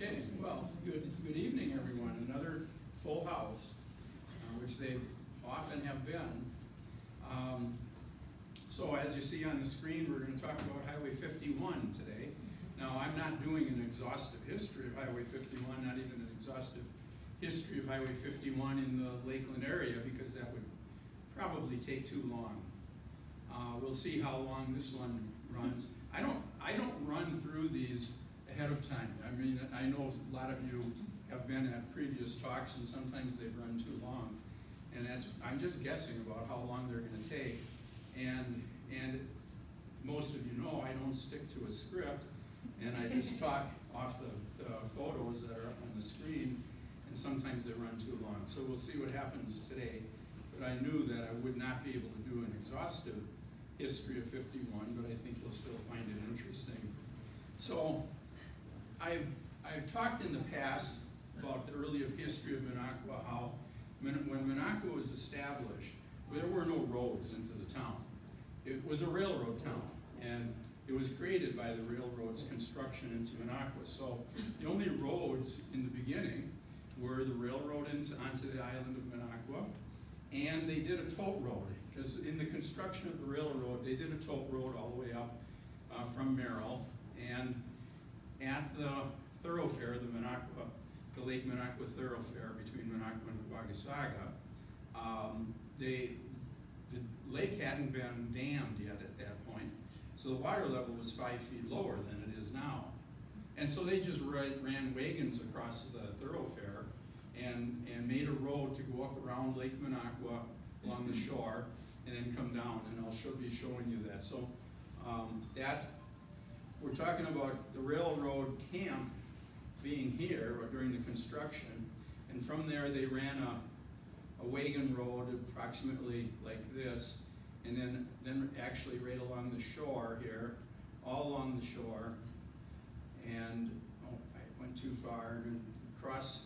Okay, well, good evening, everyone. Another full house, which they often have been. So as you see on the screen, we're going to talk about Highway 51 today. Now, I'm not doing an exhaustive history of Highway 51, not even an exhaustive history of Highway 51 in the Lakeland area, because that would probably take too long. We'll see how long this one runs. I don't run through these ahead of time. I mean, I know a lot of you have been at previous talks, and sometimes they've run too long. And I'm just guessing about how long they're going to take. And most of you know I don't stick to a script, and I just talk off the photos that are up on the screen, and sometimes they run too long. So we'll see what happens today. But I knew that I would not be able to do an exhaustive history of 51, but I think you'll still find it interesting. So I've talked in the past about the early history of Minocqua, how when Minocqua was established, there were no roads into the town. It was a railroad town, and it was created by the railroad's construction into Minocqua. So the only roads in the beginning were the railroad onto the island of Minocqua, and they did a tote road, because in the construction of the railroad, they did a tote road all the way up from Merrill, and at the thoroughfare, the Lake Minocqua thoroughfare between Minocqua and Wagassaga, the lake hadn't been dammed yet at that point, so the water level was 5 feet lower than it is now. And so they just ran wagons across the thoroughfare and made a road to go up around Lake Minocqua along the shore and then come down, and I'll be showing you that. So we're talking about the railroad camp being here during the construction, and from there they ran a wagon road approximately like this, and then actually right along the shore here, all along the shore, and I went too far, and across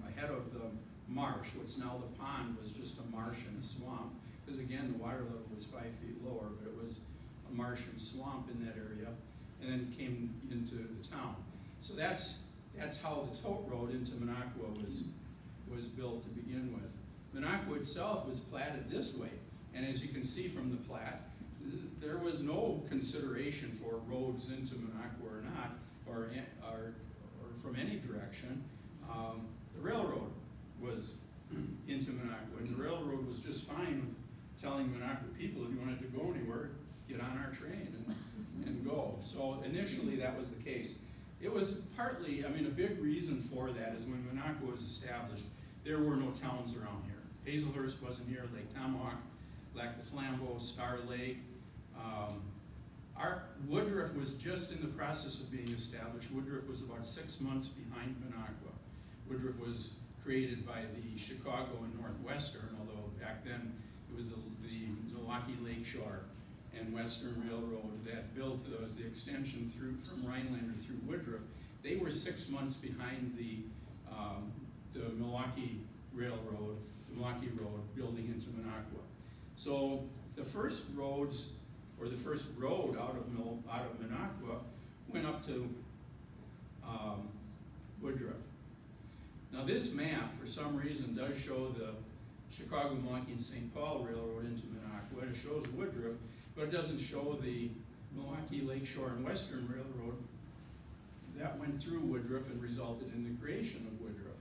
ahead of the marsh, what's now the pond, was just a marsh and a swamp, because again the water level was 5 feet lower, but it was a marsh and swamp in that area, and then came into the town. So that's how the tote road into Minocqua was built to begin with. Minocqua itself was platted this way, and as you can see from the plat, there was no consideration for roads into Minocqua or not, or from any direction. The railroad was into Minocqua, and the railroad was just fine with telling Minocqua people, if you wanted to go anywhere, get on our train and go. So initially that was the case. It was partly, a big reason for that is when Minocqua was established, there were no towns around here. Hazelhurst wasn't here, Lake Tomahawk, Lac du Flambeau, Star Lake. Woodruff was just in the process of being established. Woodruff was about 6 months behind Minocqua. Woodruff was created by the Chicago and Northwestern, although back then it was the Milwaukee Lakeshore and Western Railroad that built the extension from Rhinelander through Woodruff. They were 6 months behind the Milwaukee Railroad, the Milwaukee Road, building into Minocqua. So the first roads, or the first road out of Minocqua, went up to Woodruff. Now this map, for some reason, does show the Chicago, Milwaukee, and St. Paul Railroad into Minocqua. It shows Woodruff, but it doesn't show the Milwaukee Lakeshore and Western Railroad that went through Woodruff and resulted in the creation of Woodruff.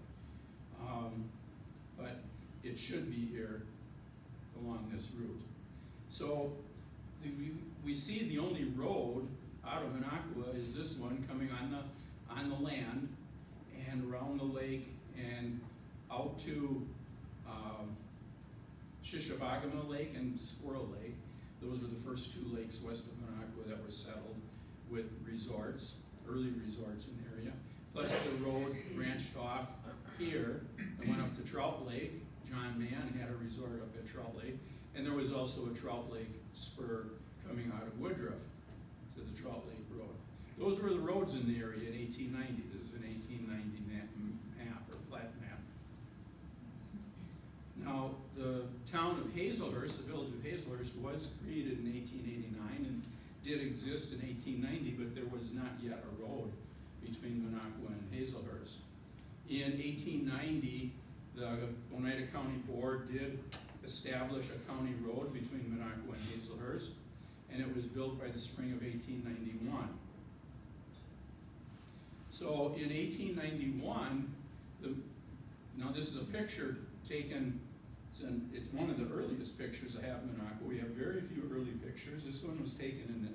But it should be here along this route. So we see the only road out of Minocqua is this one coming on the land and around the lake and out to Shishabagama Lake and Squirrel Lake. Those were the first two lakes west of Minocqua that were settled with resorts, early resorts in the area. Plus the road branched off here and went up to Trout Lake. John Mann had a resort up at Trout Lake. And there was also a Trout Lake spur coming out of Woodruff to the Trout Lake Road. Those were the roads in the area in 1890. This is an 1890 map or plat map. Now, the town of Hazelhurst, the village of Hazelhurst, was created in 1889 and did exist in 1890, but there was not yet a road between Minocqua and Hazelhurst. In 1890, the Oneida County Board did establish a county road between Minocqua and Hazelhurst, and it was built by the spring of 1891. So in 1891, now this is a picture taken, it's one of the earliest pictures I have of Minocqua. We have very few early pictures. This one was taken in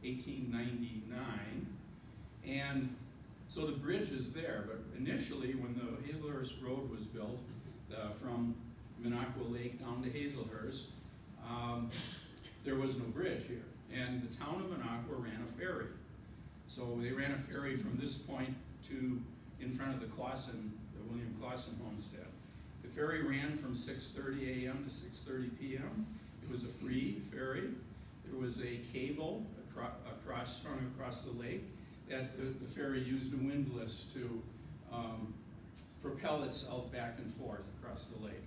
1899, and so the bridge is there, but initially when the Hazelhurst Road was built from Minocqua Lake down to Hazelhurst, there was no bridge here, and the town of Minocqua ran a ferry. So they ran a ferry from this point to in front of the William Clausen homestead. The ferry ran from 6:30 a.m. to 6:30 p.m. It was a free ferry. There was a cable strung across the lake that the ferry used a windlass to propel itself back and forth across the lake.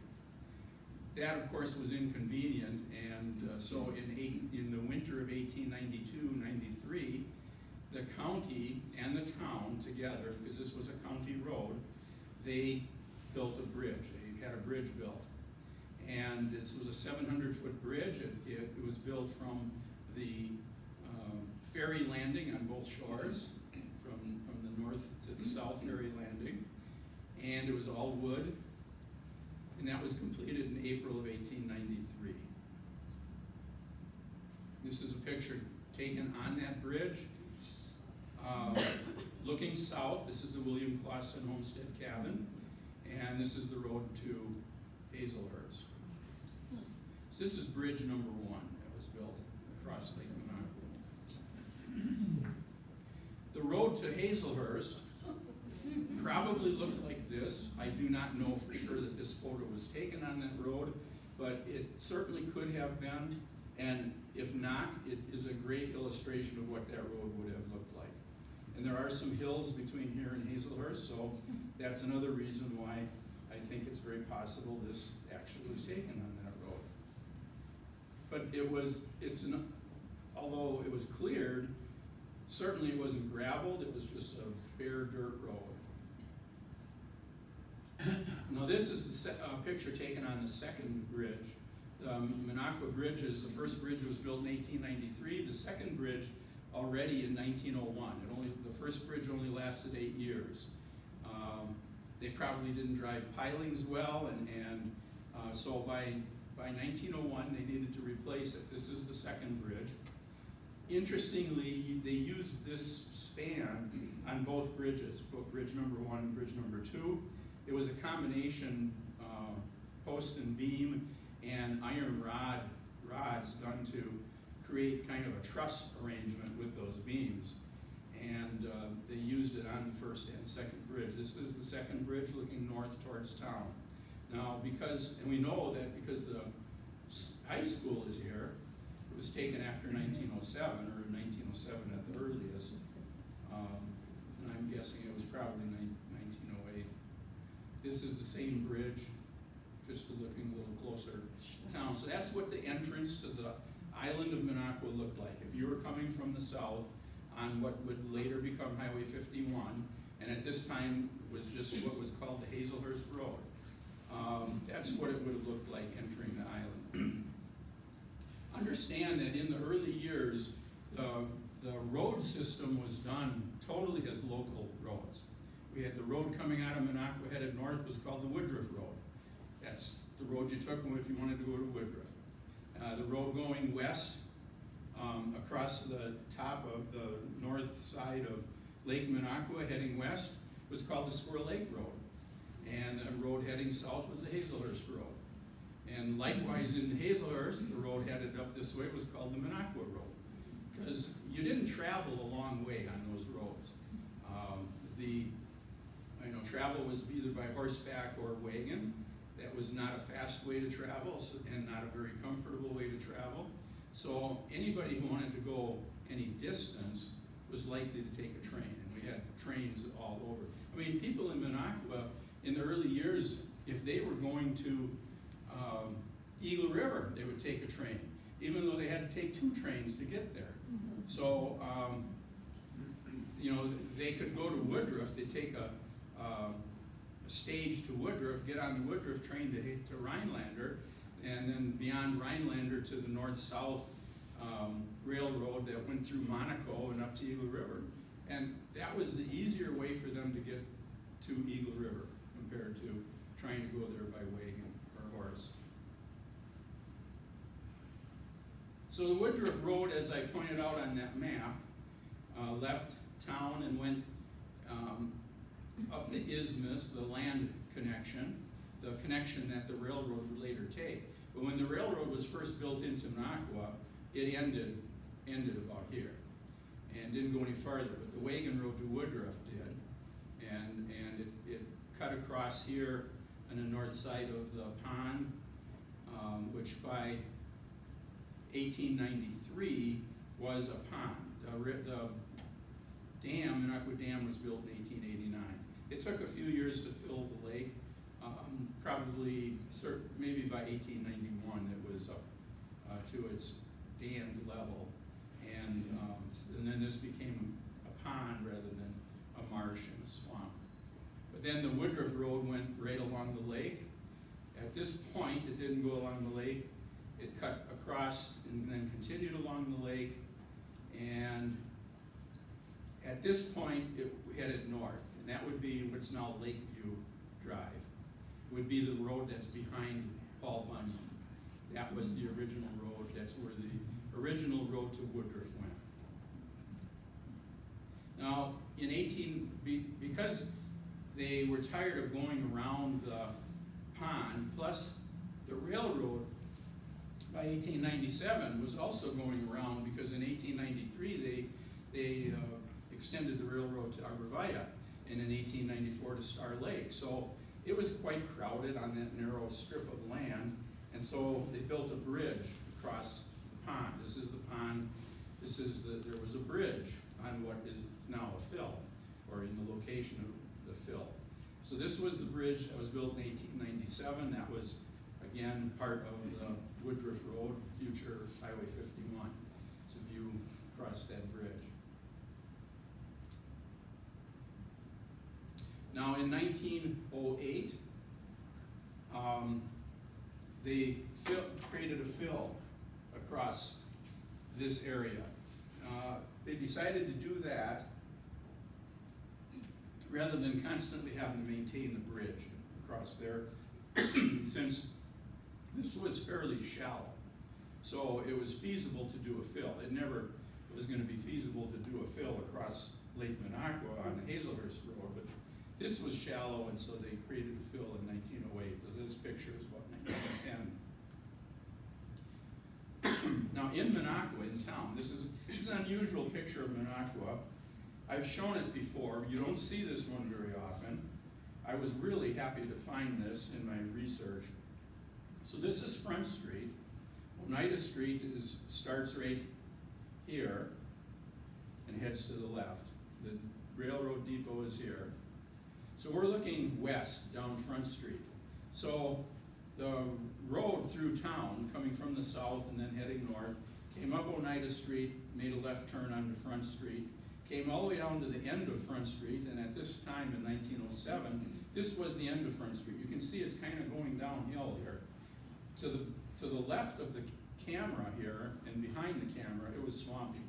That, of course, was inconvenient, and so in the winter of 1892-93, the county and the town together, because this was a county road, they built a bridge. They had a bridge built. And this was a 700-foot bridge. It was built from the ferry landing on both shores, from the north to the south ferry landing. And it was all wood. And that was completed in April of 1893. This is a picture taken on that bridge. Looking south, this is the William Clausen homestead cabin, and this is the road to Hazelhurst. So this is bridge number 1 that was built across Lake Minocqua. The road to Hazelhurst probably looked like this. I do not know for sure that this photo was taken on that road, but it certainly could have been, and if not, it is a great illustration of what that road would have looked like. And there are some hills between here and Hazelhurst, so that's another reason why I think it's very possible this actually was taken on that road. But although it was cleared, certainly it wasn't gravelled, it was just a bare dirt road. Now this is the picture taken on the second bridge. The Minocqua Bridge the first bridge was built in 1893, the second bridge already in 1901. The first bridge only lasted 8 years. They probably didn't drive pilings well, and so by 1901 they needed to replace it. This is the second bridge. Interestingly, they used this span on both bridges, both bridge number 1 and bridge number 2. It was a combination post and beam and iron rods done to create kind of a truss arrangement with those beams. And they used it on the first and second bridge. This is the second bridge looking north towards town. Now, and we know that because the high school is here, it was taken after 1907, or 1907 at the earliest. And I'm guessing it was probably 1908. This is the same bridge, just looking a little closer to town. So that's what the entrance to the island of Minocqua looked like. If you were coming from the south on what would later become Highway 51, and at this time was just what was called the Hazelhurst Road. That's what it would have looked like entering the island. Understand that in the early years, the road system was done totally as local roads. We had the road coming out of Minocqua headed north was called the Woodruff Road. That's the road you took if you wanted to go to Woodruff. The road going west across the top of the north side of Lake Minocqua heading west was called the Squirrel Lake Road. And the road heading south was the Hazelhurst Road. And likewise in Hazelhurst, the road headed up this way was called the Minocqua Road. Because you didn't travel a long way on those roads. Travel was either by horseback or wagon. That was not a fast way to travel and not a very comfortable way to travel. So anybody who wanted to go any distance was likely to take a train. And we had trains all over. I mean, people in Minocqua in the early years, if they were going to Eagle River, they would take a train, even though they had to take 2 trains to get there. Mm-hmm. So you know, they could go to Woodruff. They'd take a stage to Woodruff, get on the Woodruff train to Rhinelander, and then beyond Rhinelander to the north-south railroad that went through Minocqua and up to Eagle River. And that was the easier way for them to get to Eagle River compared to trying to go there by wagon or horse. So the Woodruff Road, as I pointed out on that map, left town and went up the isthmus, the land connection, the connection that the railroad would later take. But when the railroad was first built into Minocqua, it ended about here and didn't go any farther. But the wagon road to Woodruff did, and it cut across here on the north side of the pond, which by 1893 was a pond. The dam, Minocqua Dam, was built in 1889. It took a few years to fill the lake. Maybe by 1891 it was up to its dammed level, and then this became a pond rather than a marsh and a swamp. But then the Woodruff Road went right along the lake. At this point, it didn't go along the lake. It cut across and then continued along the lake, and at this point, it headed north, and that would be what's now Lakeview Drive. It would be the road that's behind Paul Bunyan. That was the original road. That's where the original road to Woodruff went. Now, because they were tired of going around the pond, plus the railroad by 1897 was also going around, because in 1893 they extended the railroad to Arborvita, and in 1894 to Star Lake. So it was quite crowded on that narrow strip of land, and so they built a bridge across the pond. This is the pond. There was a bridge on what is now a fill, or in the location of the fill. So this was the bridge that was built in 1897. That was, again, part of the Woodruff Road, future Highway 51. So view across that bridge. Now, in 1908, they created a fill across this area. They decided to do that rather than constantly having to maintain the bridge across there, since this was fairly shallow. So it was feasible to do a fill. It never was going to be feasible to do a fill across Lake Minocqua on the Hazelhurst Road, but this was shallow, and so they created a fill in 1908. So this picture is about 1910. Now, in Minocqua, in town, this is an unusual picture of Minocqua. I've shown it before. You don't see this one very often. I was really happy to find this in my research. So this is Front Street. Oneida Street starts right here and heads to the left. The railroad depot is here. So we're looking west down Front Street. So the road through town, coming from the south and then heading north, came up Oneida Street, made a left turn onto Front Street, came all the way down to the end of Front Street, and at this time in 1907, this was the end of Front Street. You can see it's kind of going downhill here. To the left of the camera here, and behind the camera, it was swampy.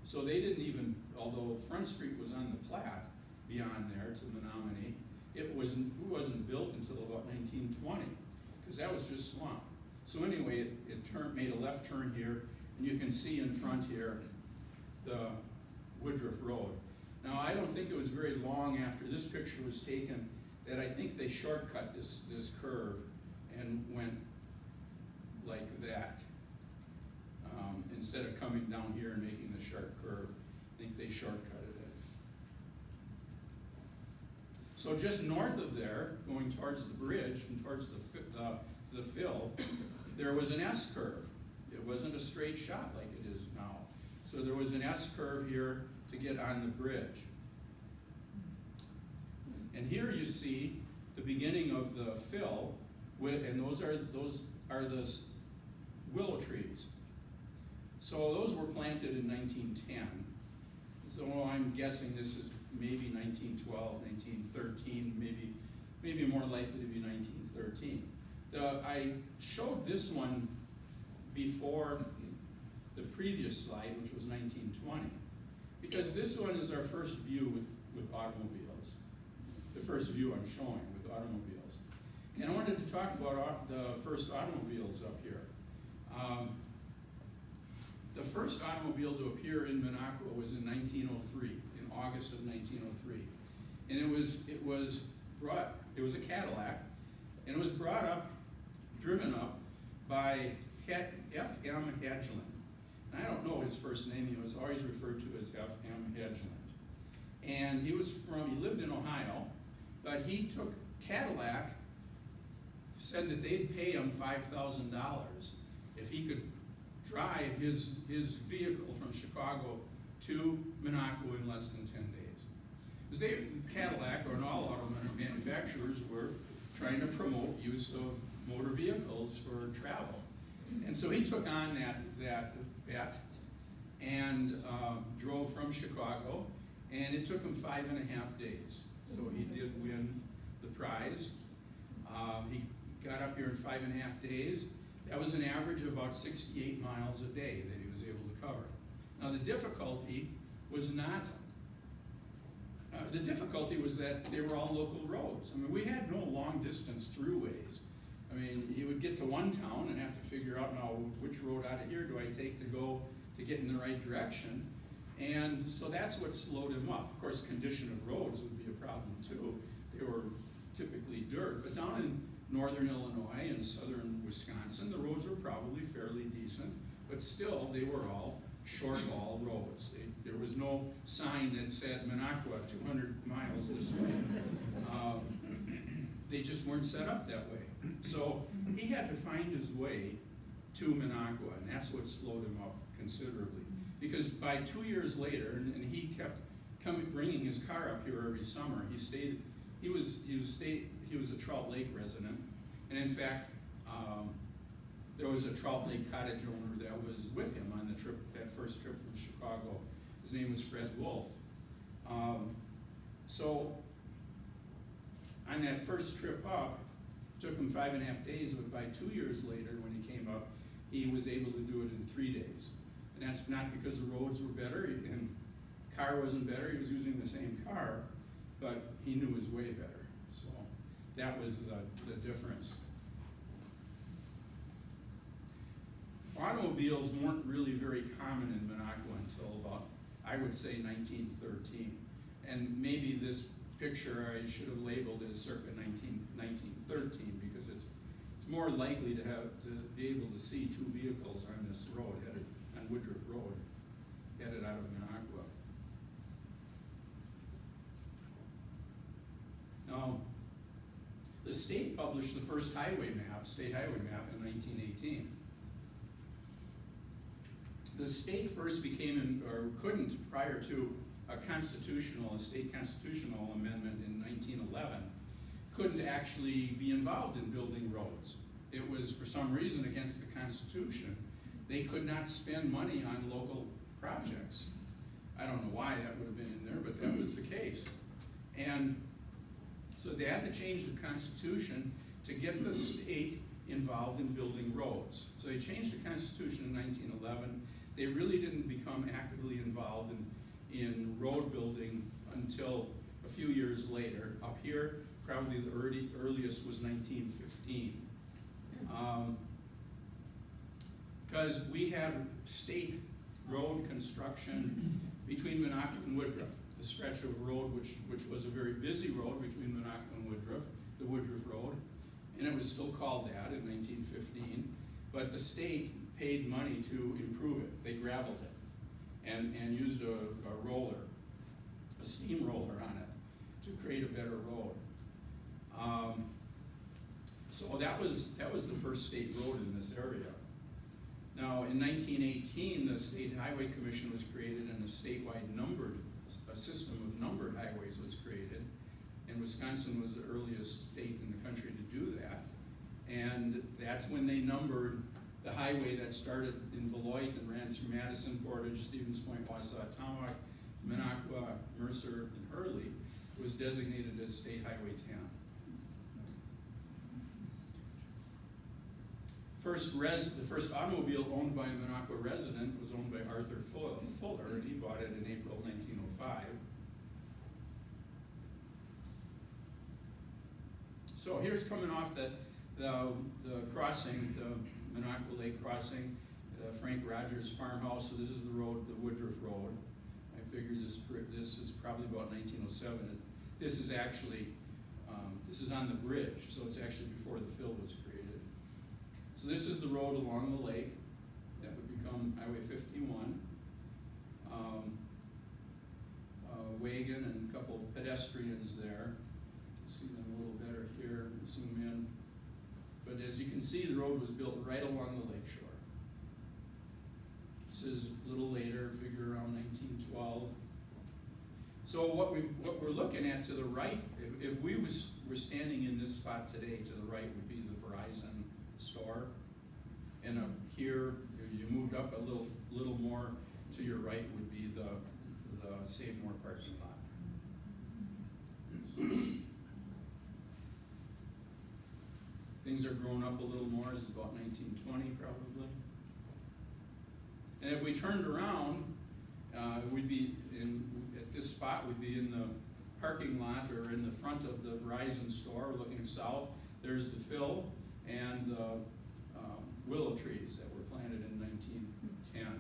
So they didn't even, although Front Street was on the Platte, beyond there to Menominee, it wasn't built until about 1920, because that was just swamp. So anyway, it made a left turn here, and you can see in front here the Woodruff Road. Now, I don't think it was very long after this picture was taken that I think they shortcut this curve and went like that. Instead of coming down here and making the sharp curve, I think they shortcutted it. So just north of there, going towards the bridge and towards the fill, there was an S-curve. It wasn't a straight shot like it is now. So there was an S-curve here to get on the bridge. And here you see the beginning of the fill, and those are the willow trees. So those were planted in 1910. So I'm guessing this is maybe 1912, 1913, maybe more likely to be 1913. I showed this one before the previous slide, which was 1920, because this one is our first view with automobiles. The first view I'm showing with automobiles. And I wanted to talk about the first automobiles up here. The first automobile to appear in Minocqua was in 1903, in August of 1903. And it was a Cadillac, and it was driven up by F.M. Hedgeland. And I don't know his first name, he was always referred to as F.M. Hedgeland. And he lived in Ohio, but he took Cadillac, said that they'd pay him $5,000 if he could drive his vehicle from Chicago to Minocqua in less than 10 days. Because Cadillac, or all auto manufacturers, were trying to promote use of motor vehicles for travel. And so he took on that bet and drove from Chicago, and it took him 5.5 days. So he did win the prize. He got up here in 5.5 days. That was an average of about 68 miles a day that he was able to cover. Now the difficulty was that they were all local roads. I mean, we had no long distance throughways. I mean, you would get to one town and have to figure out, now, which road out of here do I take to get in the right direction? And so that's what slowed him up. Of course, condition of roads would be a problem too. They were typically dirt, but down in northern Illinois and southern Wisconsin, the roads were probably fairly decent, but still, they were all short haul roads. There was no sign that said Minocqua 200 miles this way. They just weren't set up that way. So he had to find his way to Minocqua, and that's what slowed him up considerably. Because by 2 years later, and he kept bringing his car up here every summer. He was a Trout Lake resident, and in fact, there was a Trout Lake cottage owner that was with him on the trip, that first trip from Chicago. His name was Fred Wolf. So on that first trip up, it took him 5.5 days, but by 2 years later, when he came up, he was able to do it in 3 days. And that's not because the roads were better and car wasn't better. He was using the same car, but he knew his way better. So that was the difference. Automobiles weren't really very common in Minocqua until about, I would say, 1913. And maybe this picture I should have labeled as circa 1913, because it's more likely to be able to see two vehicles on this road, on Woodruff Road, headed out of Minocqua. Now, the state published the first state highway map in 1918. The state first couldn't, prior to a state constitutional amendment in 1911, couldn't actually be involved in building roads. It was, for some reason, against the Constitution. They could not spend money on local projects. I don't know why that would have been in there, but that was the case. And so they had to change the Constitution to get the state involved in building roads. So they changed the Constitution in 1911. They really didn't become actively involved in road building until a few years later. Up here, probably the earliest was 1915. Because we had state road construction between Minocqua and Woodruff, the stretch of road which was a very busy road between Minocqua and Woodruff, the Woodruff Road, and it was still called that in 1915, but the state paid money to improve it. They gravelled it and used a roller, a steamroller on it to create a better road. So that was the first state road in this area. Now, in 1918, the State Highway Commission was created, and a statewide a system of numbered highways was created. And Wisconsin was the earliest state in the country to do that. And that's when they numbered the highway that started in Beloit and ran through Madison, Portage, Stevens Point, Wausau, Tomahawk, Minocqua, Mercer, and Hurley, was designated as State Highway 10. The first automobile owned by a Minocqua resident was owned by Arthur Fuller, and he bought it in April 1905. So here's coming off the crossing, the Minocqua Lake crossing, Frank Rogers farmhouse. So this is the road, the Woodruff Road. I figure this is probably about 1907. This is actually, this is on the bridge, so it's actually before the fill was created. So this is the road along the lake that would become Highway 51. Wagon and a couple pedestrians there. You can see them a little better here, zoom in. But as you can see, the road was built right along the lake shore. This is a little later, figure around 1912. So what we're looking at to the right, if we were standing in this spot today, to the right would be the Verizon store. And here, if you moved up a little more to your right would be the Save More parking lot. Things are growing up a little more. This is about 1920 probably. And if we turned around, we'd be at this spot, we'd be in the parking lot or in the front of the Verizon store looking south. There's the fill and the willow trees that were planted in 1910. And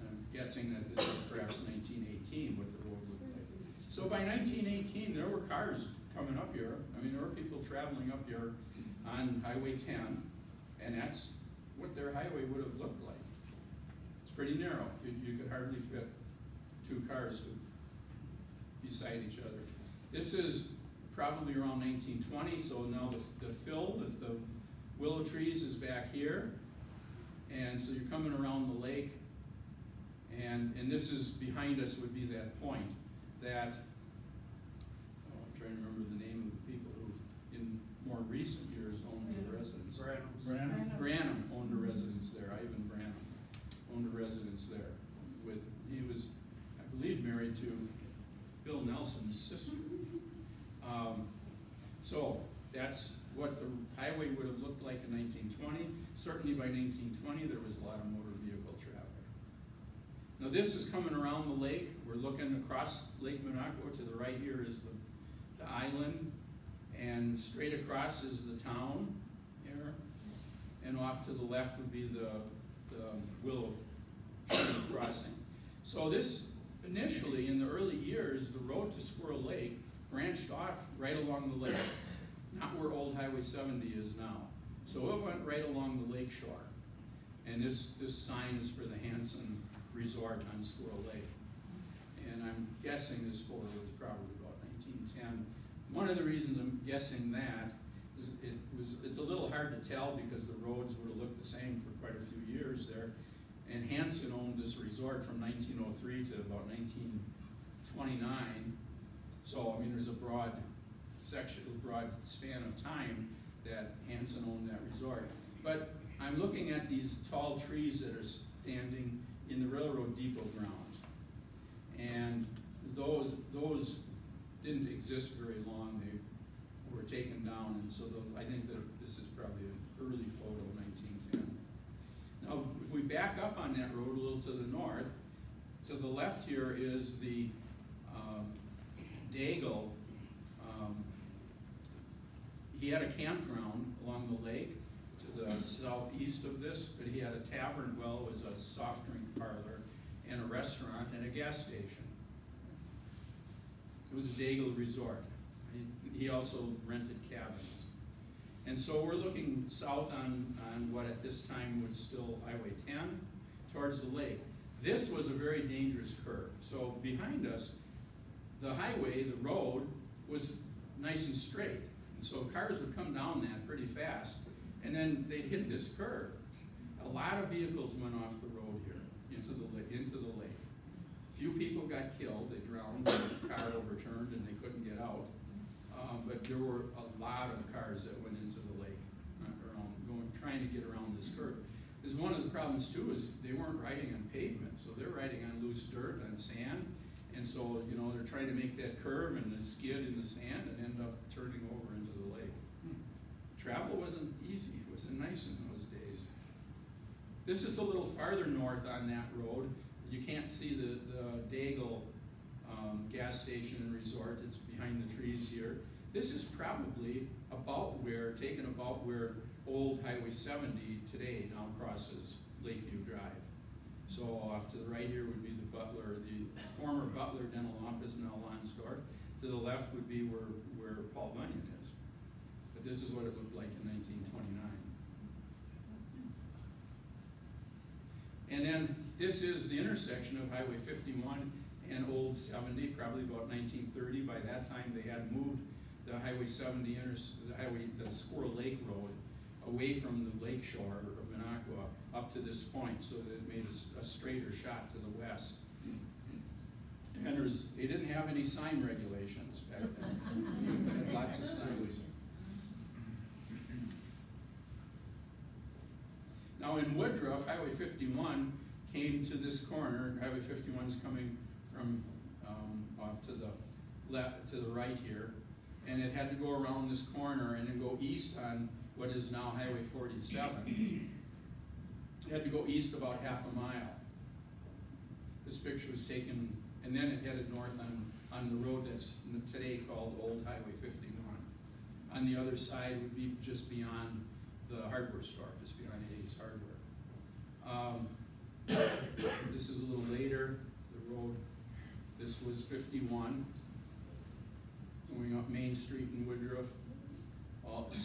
I'm guessing that this is perhaps 1918, what the road looked like. So by 1918, there were cars coming up here. I mean, there were people traveling up here on Highway 10, and that's what their highway would have looked like. It's pretty narrow. You could hardly fit two cars beside each other. This is probably around 1920, so now the fill with the willow trees is back here. And so you're coming around the lake, and this is behind us would be that point that, I'm trying to remember the name of the people who in more recent years owned the residence. Branham owned a residence there. Ivan Branham owned a residence there. He was, I believe, married to Bill Nelson's sister. So that's what the highway would have looked like in 1920. Certainly by 1920, there was a lot of motor vehicle traffic. Now this is coming around the lake. We're looking across Lake Minocqua. To the right here is the island, and straight across is the town here, and off to the left would be the Willow Tree crossing. So this, initially, in the early years, the road to Squirrel Lake branched off right along the lake, not where old Highway 70 is now. So it went right along the lake shore. And this sign is for the Hanson Resort on Squirrel Lake. And I'm guessing this photo was probably about 1910. One of the reasons I'm guessing that is it's a little hard to tell because the roads would have looked the same for quite a few years there. And Hanson owned this resort from 1903 to about 1929. So, I mean, there's a broad span of time that Hanson owned that resort. But I'm looking at these tall trees that are standing in the railroad depot ground. And those didn't exist very long. They were taken down, and so I think that this is probably an early photo, 1910. Now, if we back up on that road a little to the north, to the left here is the Daigle. He had a campground along the lake to the southeast of this, but he had a tavern, well, it was a soft drink parlor, and a restaurant and a gas station. It was a Daigle resort. He also rented cabins. And so we're looking south on what at this time was still Highway 10 towards the lake. This was a very dangerous curve. So behind us, the highway, the road, was nice and straight. And so cars would come down that pretty fast, and then they'd hit this curve. A lot of vehicles went off the road here into the lake. Few people got killed. They drowned, the car overturned, and they couldn't get out. But there were a lot of cars that went into the lake, trying to get around this curve. is one of the problems too is they weren't riding on pavement, so they're riding on loose dirt, on sand, and so, you know, they're trying to make that curve and the skid in the sand and end up turning over into the lake. Travel wasn't easy, it wasn't nice in those days. This is a little farther north on that road. You can't see the Daigle gas station and resort. It's behind the trees here. This is probably taken about where old Highway 70 today now crosses Lakeview Drive. So off to the right here would be the former Butler Dental Office, now Lonsdorf. To the left would be where Paul Bunyan is. But this is what it looked like in 1929. And then this is the intersection of Highway 51 and Old 70, probably about 1930. By that time, they had moved the Highway 70, the Squirrel Lake Road, away from the lake shore of Minocqua up to this point, so that it made a straighter shot to the west. And they didn't have any sign regulations back then. They had lots of signs. Now in Woodruff, Highway 51 came to this corner. Highway 51 is coming from off to the left, to the right here, and it had to go around this corner and then go east on what is now Highway 47. It had to go east about half a mile. This picture was taken, and then it headed north on the road that's today called Old Highway 51. On the other side would be just beyond the hardware store, just behind A's Hardware. This is a little later, the road. This was 51, going up Main Street in Woodruff.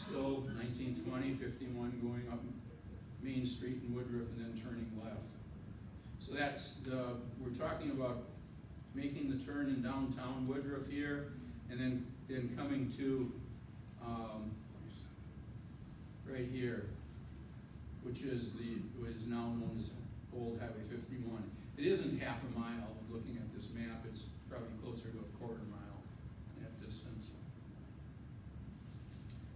Still 1920, 51 going up Main Street in Woodruff and then turning left. So we're talking about making the turn in downtown Woodruff here, and then coming to right here, which is what is now known as Old Highway 51. It isn't half a mile. Looking at this map, it's probably closer to a quarter mile that distance.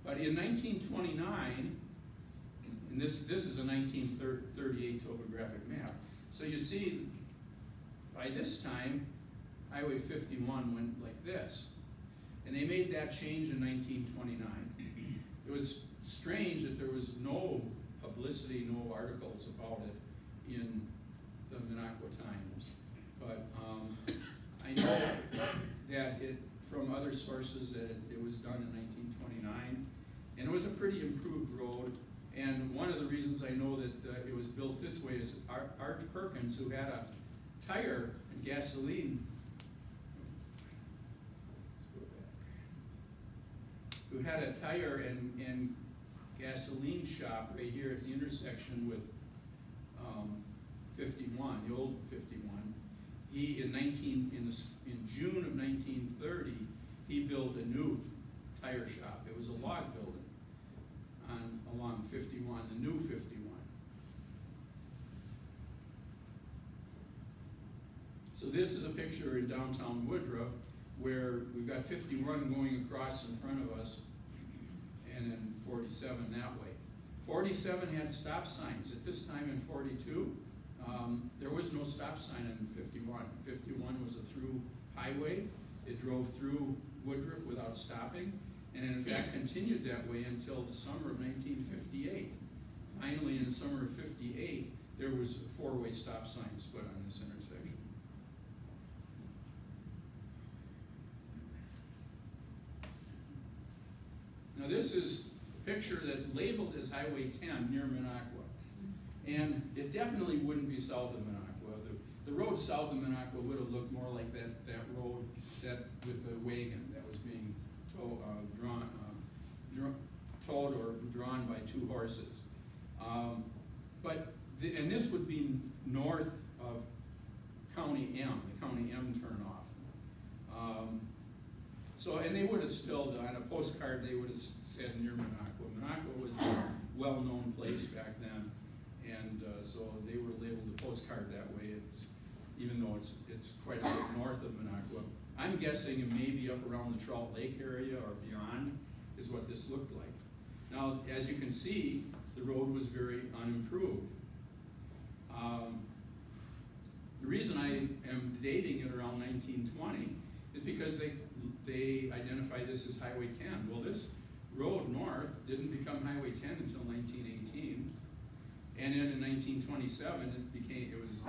But in 1929, and this is a 1938 topographic map, so you see by this time Highway 51 went like this, and they made that change in 1929. It was strange that there was no publicity, no articles about it in the Minocqua Times, but I know that from other sources that it was done in 1929, and it was a pretty improved road. And one of the reasons I know that it was built this way is Art Perkins, who had a tire and gasoline, and gasoline shop right here at the intersection with 51, the old 51. He in June of 1930, he built a new tire shop. It was a log building along 51, the new 51. So this is a picture in downtown Woodruff where we've got 51 going across in front of us, and then 47 that way. 47 had stop signs. At this time in 42, there was no stop sign in 51. 51 was a through highway. It drove through Woodruff without stopping, and in fact continued that way until the summer of 1958. Finally, in the summer of 58, there was four-way stop signs put on this intersection. Now this is a picture that's labeled as Highway 10 near Minocqua. And it definitely wouldn't be south of Minocqua. The road south of Minocqua would have looked more like that road with the wagon that was being towed or drawn by two horses. And this would be north of County M, the County M turnoff. And they would have still, on a postcard, they would have said near Minocqua. Minocqua was a well-known place back then, and so they were labeled the postcard that way. Even though it's quite a bit north of Minocqua. I'm guessing it may be up around the Trout Lake area or beyond is what this looked like. Now, as you can see, the road was very unimproved. The reason I am dating it around 1920 is because they identify this as Highway 10. Well, this road north didn't become Highway 10 until 1918, and then in 1927 it was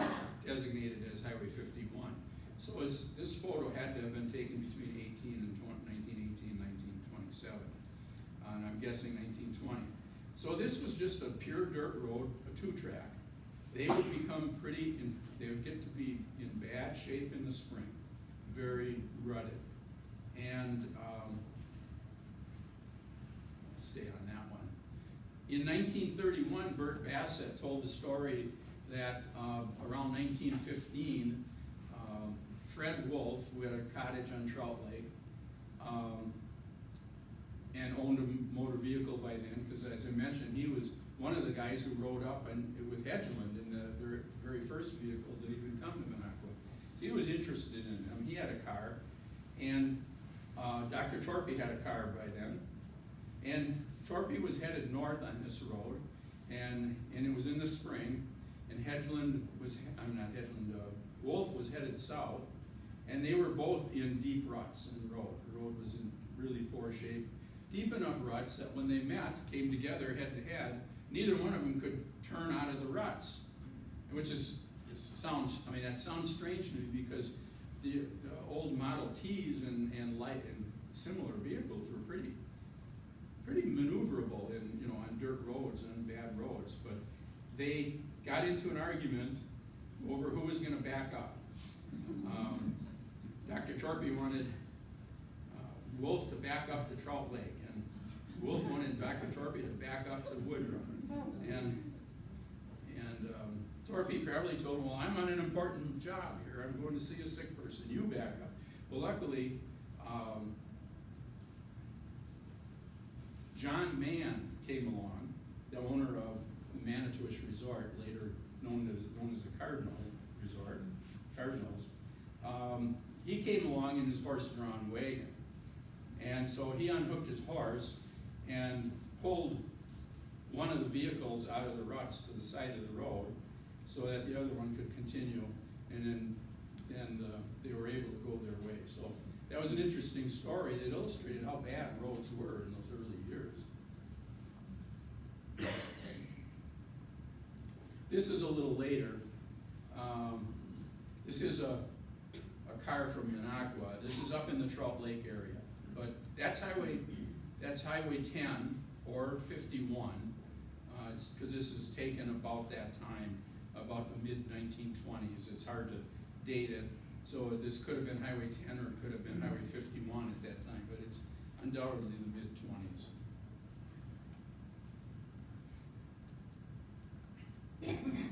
designated as Highway 51. So this photo had to have been taken between 1918 and 1927, and I'm guessing 1920. So this was just a pure dirt road, a two-track. They would become they would get to be in bad shape in the spring, very rutted. And let's stay on that one. In 1931, Bert Bassett told the story that around 1915, Fred Wolf, who had a cottage on Trout Lake, and owned a motor vehicle by then, because as I mentioned, he was one of the guys who rode up with Hedgeland in the very first vehicle that even come to Minocqua. So he was interested in them. He had a car, and Dr. Torpy had a car by then. And Torpy was headed north on this road, and it was in the spring, and Wolf was headed south, and they were both in deep ruts in the road. The road was in really poor shape. Deep enough ruts that when they met, came together head to head, neither one of them could turn out of the ruts, which that sounds strange to me because the old Model Ts and light and similar vehicles were pretty maneuverable on dirt roads and bad roads, but they got into an argument over who was going to back up. Dr. Torpy wanted Wolf to back up to Trout Lake, and Wolf wanted Dr. Torpy to back up to Woodruff. And Torpy probably told him, well, I'm on an important job here. I'm going to see a sick person. You back up. Well, luckily, John Mann came along, the owner of the Manitowish Resort, later known as the Cardinal Resort, Cardinals. He came along in his horse-drawn wagon. And so he unhooked his horse and pulled one of the vehicles out of the ruts to the side of the road so that the other one could continue, and then they were able to go their way. So that was an interesting story. It illustrated how bad roads were in those early years. This is a little later. This is a car from Minocqua. This is up in the Trout Lake area. But that's Highway 10 or 51. It's because this is taken about that time, about the mid-1920s. It's hard to date it. So this could have been Highway 10 or it could have been Highway 51 at that time, but it's undoubtedly the mid-20s.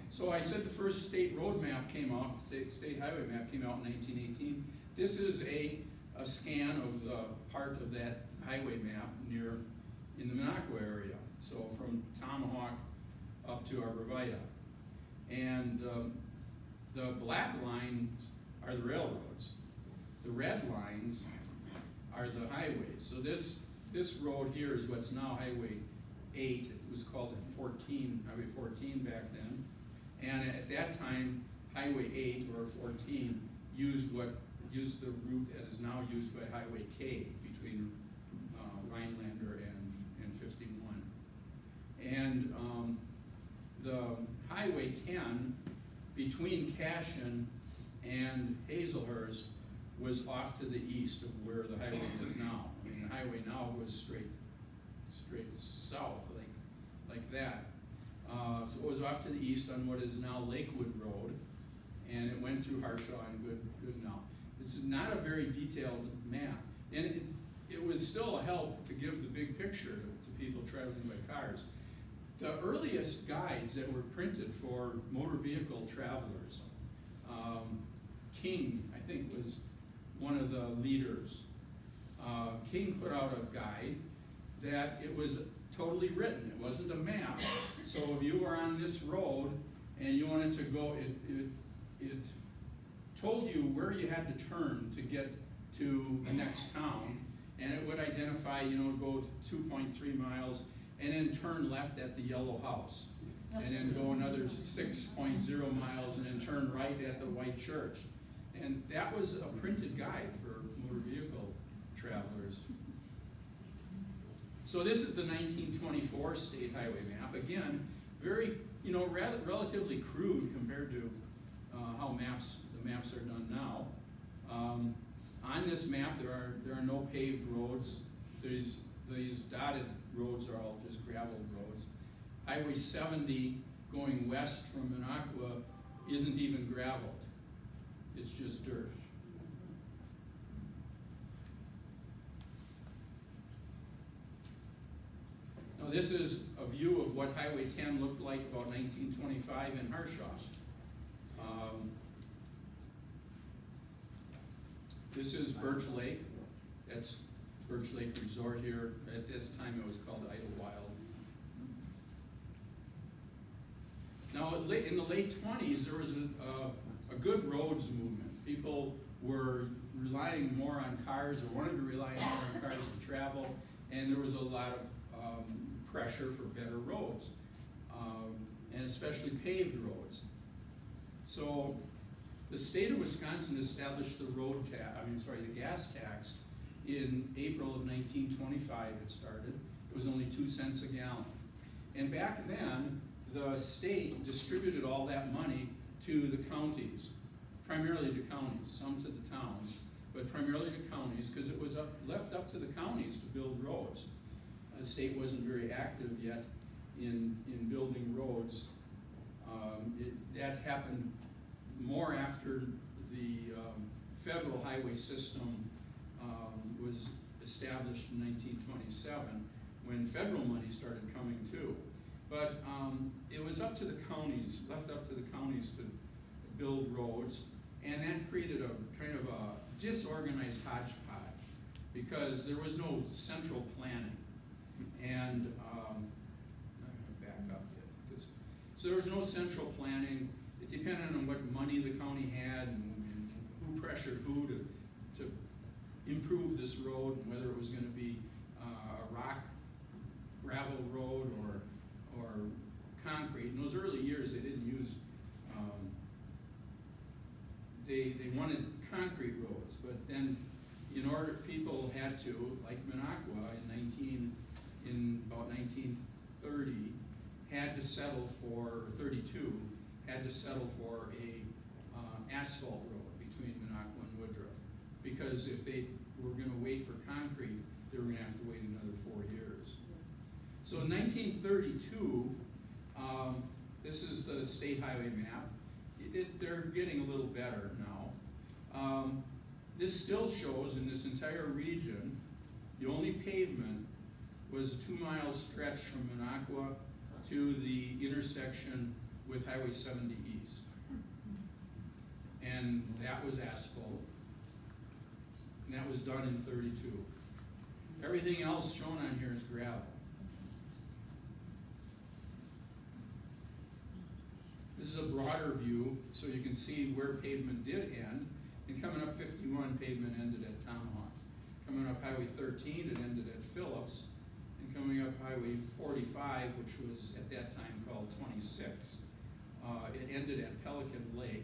So I said the first state road map came out, state highway map came out in 1918. This is a scan of the part of that highway map in the Minocqua area. So from Tomahawk up to Arborvita. And the black lines are the railroads. The red lines are the highways. So this road here is what's now Highway 8. It was called Highway 14 back then. And at that time, Highway 8 or 14 used the route that is now used by Highway K between Rhinelander and 51. And the Highway 10 between Cashion and Hazelhurst was off to the east of where the highway is now. I mean, the highway now goes straight south, like that. So it was off to the east on what is now Lakewood Road, and it went through Harshaw and Good now. This is not a very detailed map, and it was still a help to give the big picture to people traveling by cars. The earliest guides that were printed for motor vehicle travelers, King, I think, was one of the leaders. King put out a guide that it was totally written. It wasn't a map. So if you were on this road and you wanted to go, it told you where you had to turn to get to the next town, and it would identify, go 2.3 miles, and then turn left at the yellow house. and then go another 6.0 miles and then turn right at the white church. And that was a printed guide for motor vehicle travelers. So this is the 1924 state highway map. Again, very, relatively crude compared to how the maps are done now. On this map, there are no paved roads. These dotted roads are all just gravel roads. Highway 70 going west from Minocqua isn't even graveled. It's just dirt. Now this is a view of what Highway 10 looked like about 1925 in Harshaw. This is Birch Lake. That's Birch Lake Resort here. At this time it was called Idlewild. Now in the late 20s there was a good roads movement. People were relying more on cars, or wanted to rely more on cars to travel, and there was a lot of pressure for better roads, and especially paved roads. So the state of Wisconsin established the gas tax in April of 1925 it started. It was only 2 cents a gallon. And back then, the state distributed all that money to the counties, primarily to counties, some to the towns, but primarily to counties, because it was left up to the counties to build roads. The state wasn't very active yet in building roads. That happened more after the federal highway system was established in 1927, when federal money started coming too. But it was up to the counties, left up to the counties to build roads, and that created a kind of a disorganized hodgepodge because there was no central planning. And I'm going to back up here. So there was no central planning. It depended on what money the county had and who pressured who to improve this road, whether it was going to be a rock gravel road or concrete. In those early years, they didn't use. They wanted concrete roads, but then, people had to, like Minocqua in about 1930, had to settle for, or 32, had to settle for a asphalt road between Minocqua and Woodruff, because if they were going to wait for concrete, they were going to have to wait another 4 years. So in 1932, this is the state highway map. They're getting a little better now. This still shows in this entire region, the only pavement was a 2-mile stretch from Minocqua to the intersection with Highway 70 East. And that was asphalt. And that was done in 32. Everything else shown on here is gravel. This is a broader view, so you can see where pavement did end. And coming up 51, pavement ended at Tomahawk. Coming up Highway 13, it ended at Phillips. And coming up Highway 45, which was at that time called 26, it ended at Pelican Lake.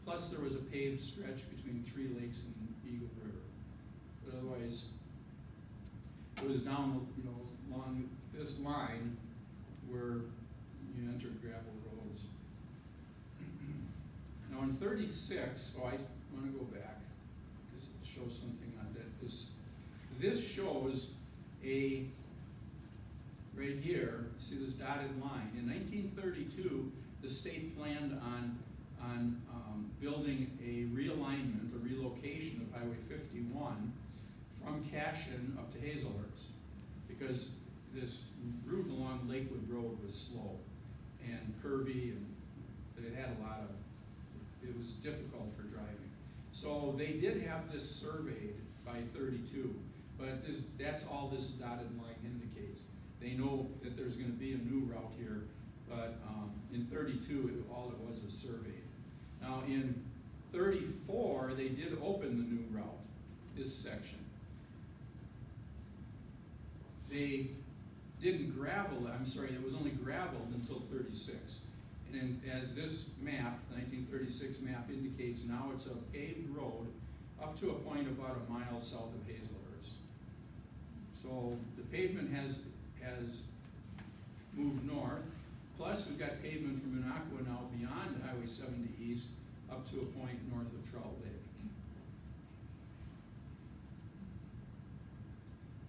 Plus there was a paved stretch between Three Lakes and Eagle River. But otherwise, it was down, along this line where you entered gravel roads. Now in 36, I want to go back because it shows something on that. This shows right here, see this dotted line. In 1932, the state planned on building a realignment, a relocation of Highway 51 from Cashin up to Hazelhurst, because this route along Lakewood Road was slow and curvy, and it had it was difficult for driving. So they did have this surveyed by 32, but that's all this dotted line indicates. They know that there's going to be a new route here, but in 32, all it was surveyed. Now in 34, they did open the new route, this section. They didn't gravel, it was only gravelled until 36. And as this map, 1936 map indicates, now it's a paved road up to a point about a mile south of Hazelhurst. So the pavement has moved north. Plus, we've got pavement from Minocqua now beyond Highway 70 East up to a point north of Trout Lake.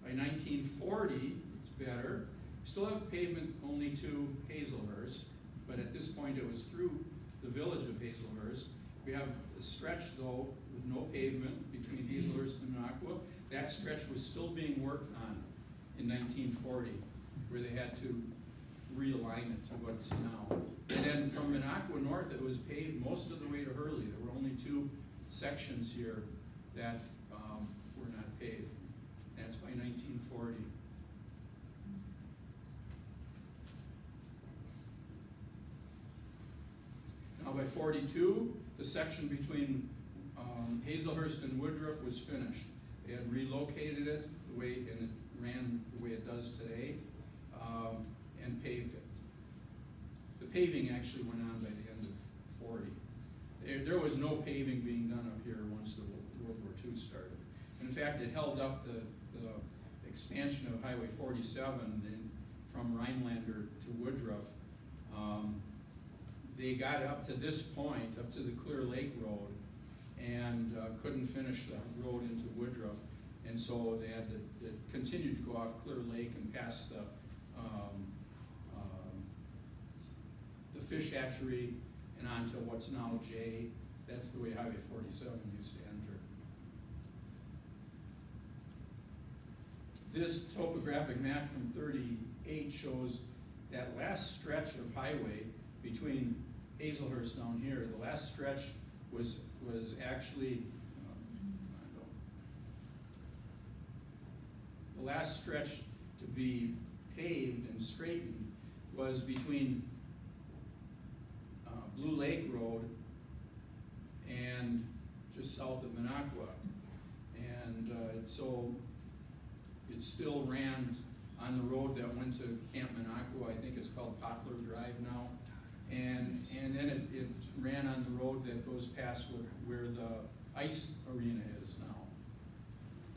By 1940, it's better. Still have pavement only to Hazelhurst, but at this point it was through the village of Hazelhurst. We have a stretch, though, with no pavement between Hazelhurst and Minocqua. That stretch was still being worked on in 1940, where they had to realign it to what's now. And then from Minocqua north, it was paved most of the way to Hurley. There were only two sections here that were not paved. That's by 1940. Now by 42, the section between Hazelhurst and Woodruff was finished. They had relocated it the way, and it ran the way it does today, and paved it. The paving actually went on by the end of 40. There was no paving being done up here once the World War II started. In fact, it held up the expansion of Highway 47 from Rhinelander to Woodruff. They got up to this point, up to the Clear Lake Road, and couldn't finish the road into Woodruff. And so they had to continue to go off Clear Lake and past the fish hatchery and onto what's now J. That's the way Highway 47 used to enter. This topographic map from 38 shows that last stretch of highway between Hazelhurst down here. The last stretch was actually the last stretch to be paved and straightened was between Blue Lake Road and just south of Minocqua. And so it still ran on the road that went to Camp Minocqua. I think it's called Poplar Drive now. And then it ran on the road that goes past where the ice arena is now.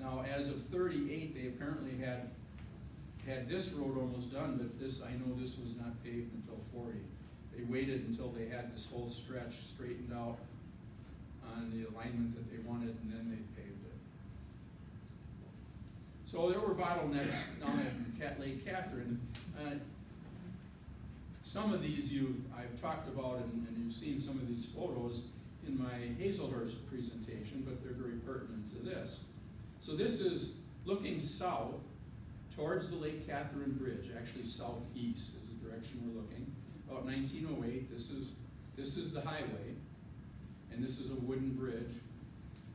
Now, as of 38, they apparently had this road almost done, but I know this was not paved until 40. They waited until they had this whole stretch straightened out on the alignment that they wanted, and then they paved it. So there were bottlenecks down at Lake Catherine. Some of these I've talked about, and you've seen some of these photos in my Hazelhurst presentation, but they're very pertinent to this. So this is looking south towards the Lake Catherine Bridge, actually southeast is the direction we're looking. About 1908, this is the highway, and this is a wooden bridge.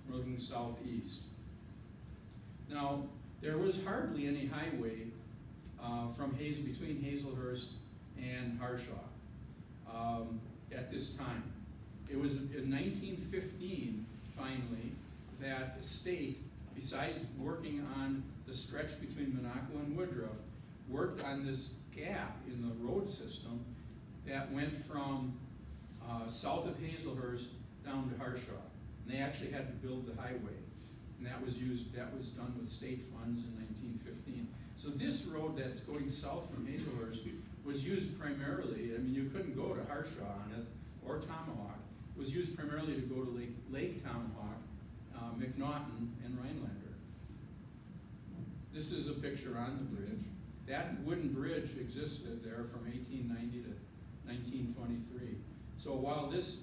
We're looking southeast. Now, there was hardly any highway between Hazelhurst and Harshaw at this time. It was in 1915, finally, that the state, besides working on the stretch between Minocqua and Woodruff, worked on this gap in the road system that went from south of Hazelhurst down to Harshaw. And they actually had to build the highway. And that was done with state funds in 1915. So this road that's going south from Hazelhurst was used primarily, you couldn't go to Harshaw on it, or Tomahawk. It was used primarily to go to Lake Tomahawk, McNaughton, and Rhinelander. This is a picture on the bridge. That wooden bridge existed there from 1890 to 1923. So while this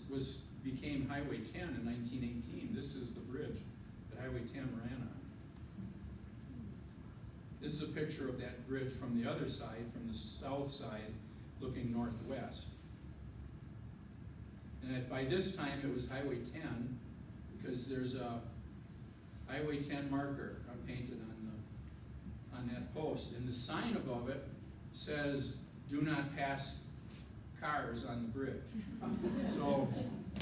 became Highway 10 in 1918, this is the bridge that Highway 10 ran on. This is a picture of that bridge from the other side, from the south side, looking northwest. And by this time it was Highway 10, because there's a Highway 10 marker painted on that post. And the sign above it says, "Do not pass cars on the bridge." So,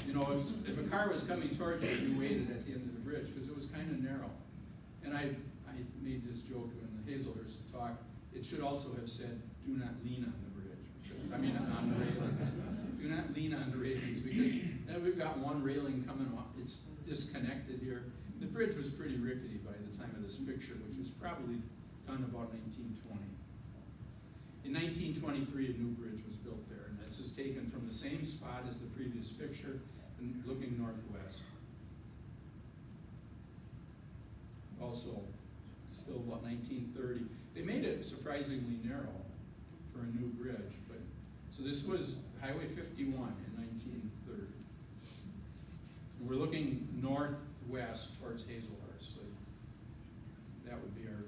if a car was coming towards you, you waited at the end of the bridge, because it was kind of narrow. And I made this joke in the Hazelhurst talk. It should also have said, do not lean on the bridge. Because, I mean, on the railings. Do not lean on the railings, because we've got one railing coming off. It's disconnected here. The bridge was pretty rickety by the time of this picture, which was probably done about 1920. In 1923, a new bridge was built there, and this is taken from the same spot as the previous picture, and looking northwest. Also, still about 1930. They made it surprisingly narrow for a new bridge, but so this was Highway 51 in 1930. And we're looking northwest towards Hazelhurst, so that would be our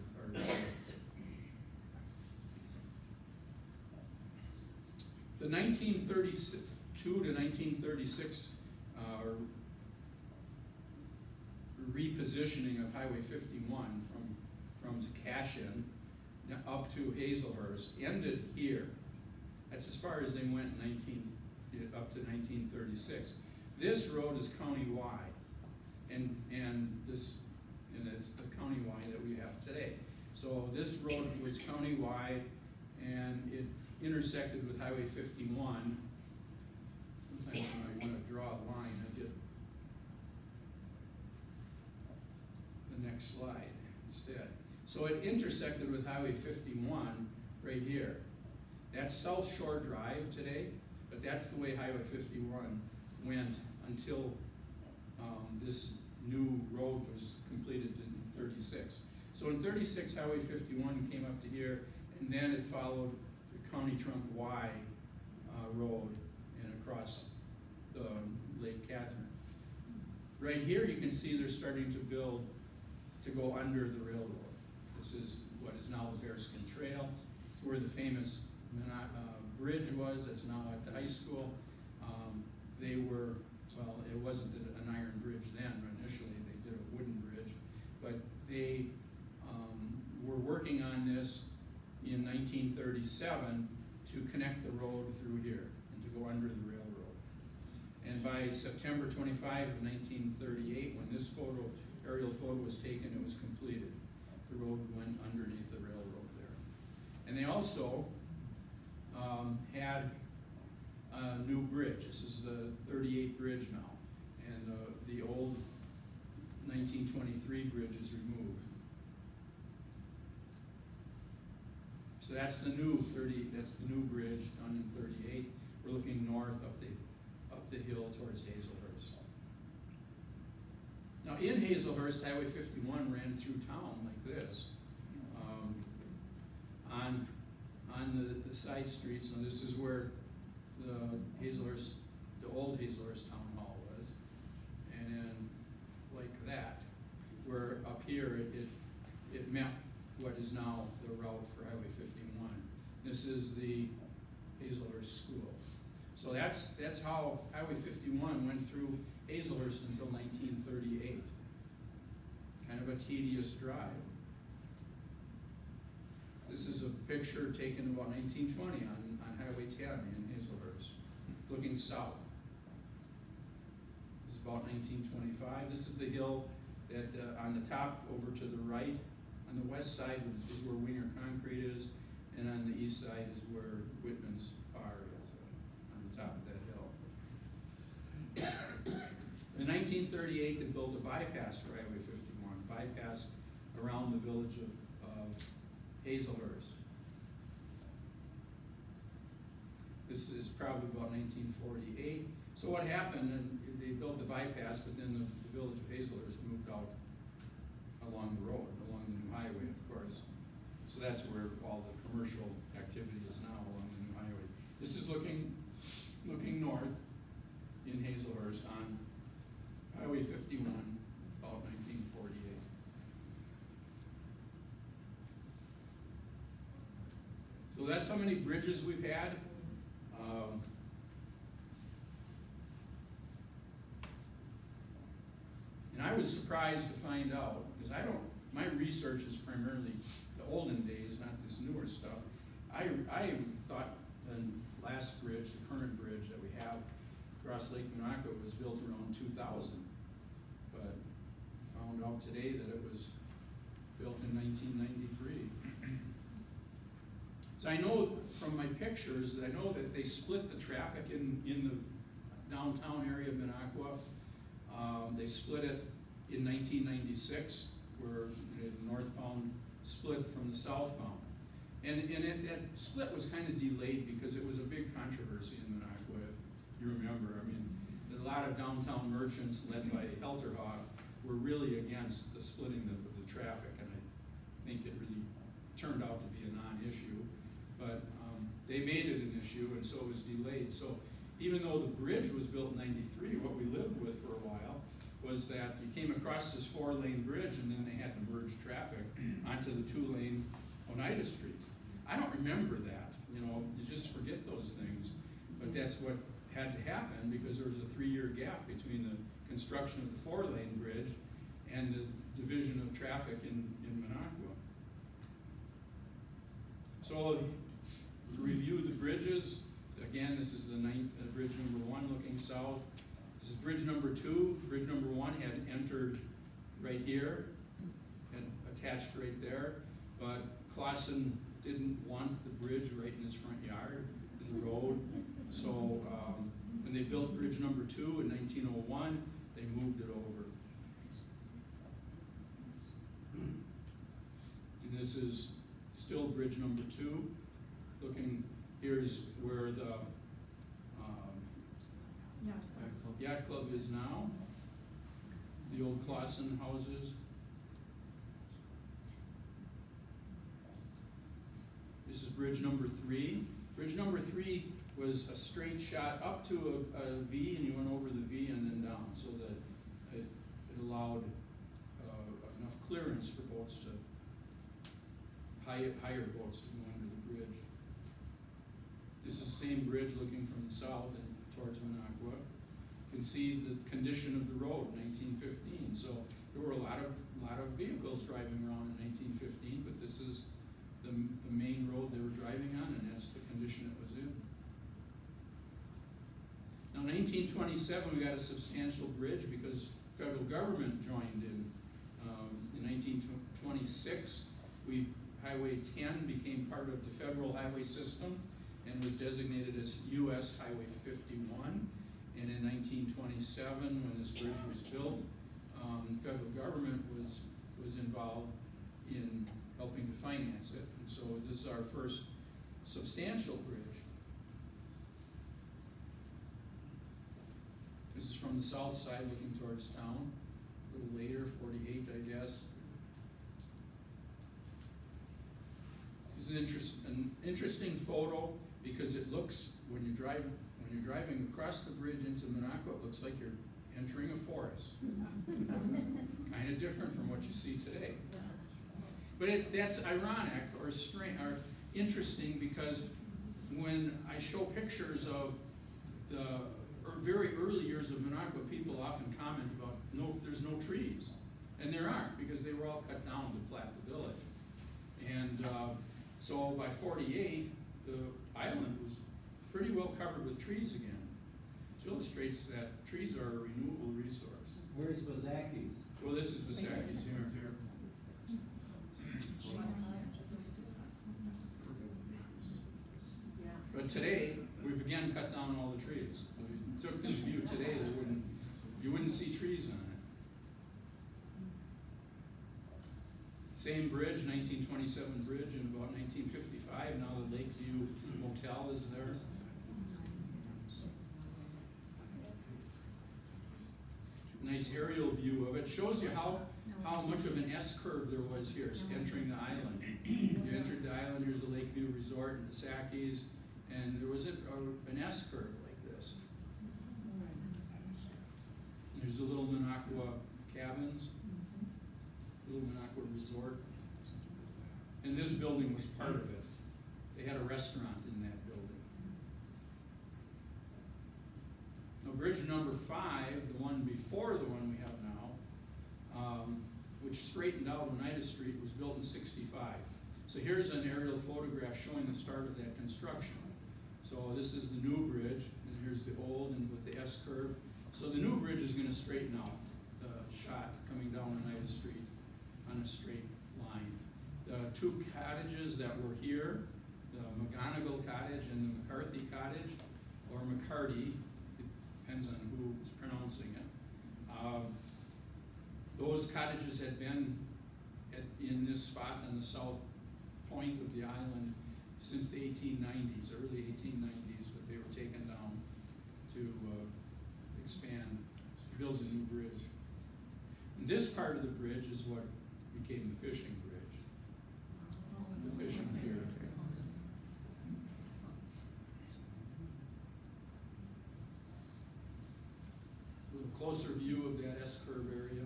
The 1932 to 1936 repositioning of Highway 51 from Cashin up to Hazelhurst ended here. That's as far as they went up to 1936. This road is county-wide, and it's the county-wide that we have today. So this road was county-wide, and it intersected with Highway 51. Sometimes when I want to draw a line, I get the next slide instead. So it intersected with Highway 51 right here. That's South Shore Drive today, but that's the way Highway 51 went until this new road was completed in 36. So in 36, Highway 51 came up to here, and then it followed the County Trunk Y road and across the Lake Catherine. Right here you can see they're starting to build to go under the railroad. This is what is now the Bearskin Trail. It's where the famous bridge was that's now at the high school. They were, well, it wasn't an iron bridge then. Initially they did a wooden bridge, but they were working on this in 1937 to connect the road through here and to go under the railroad. And by September 25 of 1938, when this aerial photo was taken, it was completed. The road went underneath the railroad there. And they also had a new bridge. This is the 38 bridge now. And the old 1923 bridge is removed. So that's the new bridge done in 38. We're looking north up the hill towards Hazelhurst. Now in Hazelhurst, Highway 51 ran through town like this. On the side streets, and this is where the old Hazelhurst Town Hall was. And then like that, where up here it met what is now the route for Highway 51. This is the Hazelhurst School. So that's how Highway 51 went through Hazelhurst until 1938. Kind of a tedious drive. This is a picture taken about 1920 on Highway 10 in Hazelhurst, looking south. This is about 1925. This is the hill that on the top over to the right. On the west side is where Wiener Concrete is, and on the east side is where Whitman's Bar is, on the top of that hill. In 1938, they built a bypass for Highway 51, bypass around the village of Hazelhurst. This is probably about 1948. So what happened, and they built the bypass, but then the village of Hazelhurst moved out along the road, along the new highway, of course. So that's where all the commercial activity is now, along the new highway. This is looking north in Hazelhurst on Highway 51, about 1948. So that's how many bridges we've had. And I was surprised to find out, because my research is primarily the olden days, not this newer stuff. I thought the last bridge, the current bridge that we have across Lake Minocqua was built around 2000. But found out today that it was built in 1993. So I know from my pictures that I know that they split the traffic in the downtown area of Minocqua. They split it in 1996, where the northbound split from the southbound. And that split was kind of delayed because it was a big controversy in Minocqua, if you remember. I mean, a lot of downtown merchants led by Helterhoff were really against the splitting of the traffic, and I think it really turned out to be a non-issue. But they made it an issue, and so it was delayed. So even though the bridge was built in '93, what we lived with for a while was that you came across this 4-lane bridge, and then they had to merge traffic onto the 2-lane Oneida Street. I don't remember that. You know, you just forget those things. But that's what had to happen because there was a 3-year gap between the construction of the 4-lane bridge and the division of traffic in Minocqua. So, to review the bridges, again, this is the bridge number 1 looking south. This is bridge number 2. Bridge number 1 had entered right here and attached right there, but Clausen didn't want the bridge right in his front yard in the road. So when they built bridge number 2 in 1901, they moved it over. And this is still bridge number 2. Looking, here's where the yacht club is now. The old Clausen houses. This is bridge number 3. Bridge number 3 was a straight shot up to a V, and you went over the V and then down, so that it allowed enough clearance for boats to, higher boats to go under the bridge. This is the same bridge looking from the south and towards Minocqua. You can see the condition of the road in 1915. So there were a lot of vehicles driving around in 1915, but this is the main road they were driving on, and that's the condition it was in. Now, in 1927, we got a substantial bridge because federal government joined in. In 1926, Highway 10 became part of the federal highway system and was designated as U.S. Highway 51. And in 1927, when this bridge was built, the federal government was involved in helping to finance it. And so this is our first substantial bridge. This is from the south side looking towards town. A little later, 48, I guess. This is an interesting photo because it looks, when you're driving across the bridge into Minocqua, it looks like you're entering a forest. Kind of different from what you see today. But that's ironic or interesting because when I show pictures of the very early years of Minocqua, people often comment about, there's no trees. And there aren't, because they were all cut down to plat the village. And so by 48, the island was pretty well covered with trees again. Which illustrates that trees are a renewable resource. Where's Vazaki's? Well, this is Vazaki's here. But today, we've again cut down all the trees. If you took this view today, you wouldn't see trees on it. Same bridge, 1927 bridge, in about 1955. Now the Lakeview Motel is there. Nice aerial view of it. Shows you how much of an S-curve there was here, entering the island. You entered the island, here's the Lakeview Resort and the Sakis, and there was an S-curve like this. There's the little Minocqua cabins, little Minocqua Resort. And this building was part of it. They had a restaurant in that building. Now, bridge number 5, the one before the one we have now, which straightened out Oneida Street, was built in '65. So here's an aerial photograph showing the start of that construction. So this is the new bridge, and here's the old, and with the S-curve. So the new bridge is going to straighten out the shot coming down Oneida Street on a straight line. The 2 cottages that were here the McGonigal Cottage and the McCarthy Cottage, or McCarty, depends on who's pronouncing it. Those cottages had been in this spot on the south point of the island since the 1890s, early 1890s, but they were taken down to expand, build a new bridge. And this part of the bridge is what became the fishing bridge, the fishing pier. A little closer view of that S-curve area.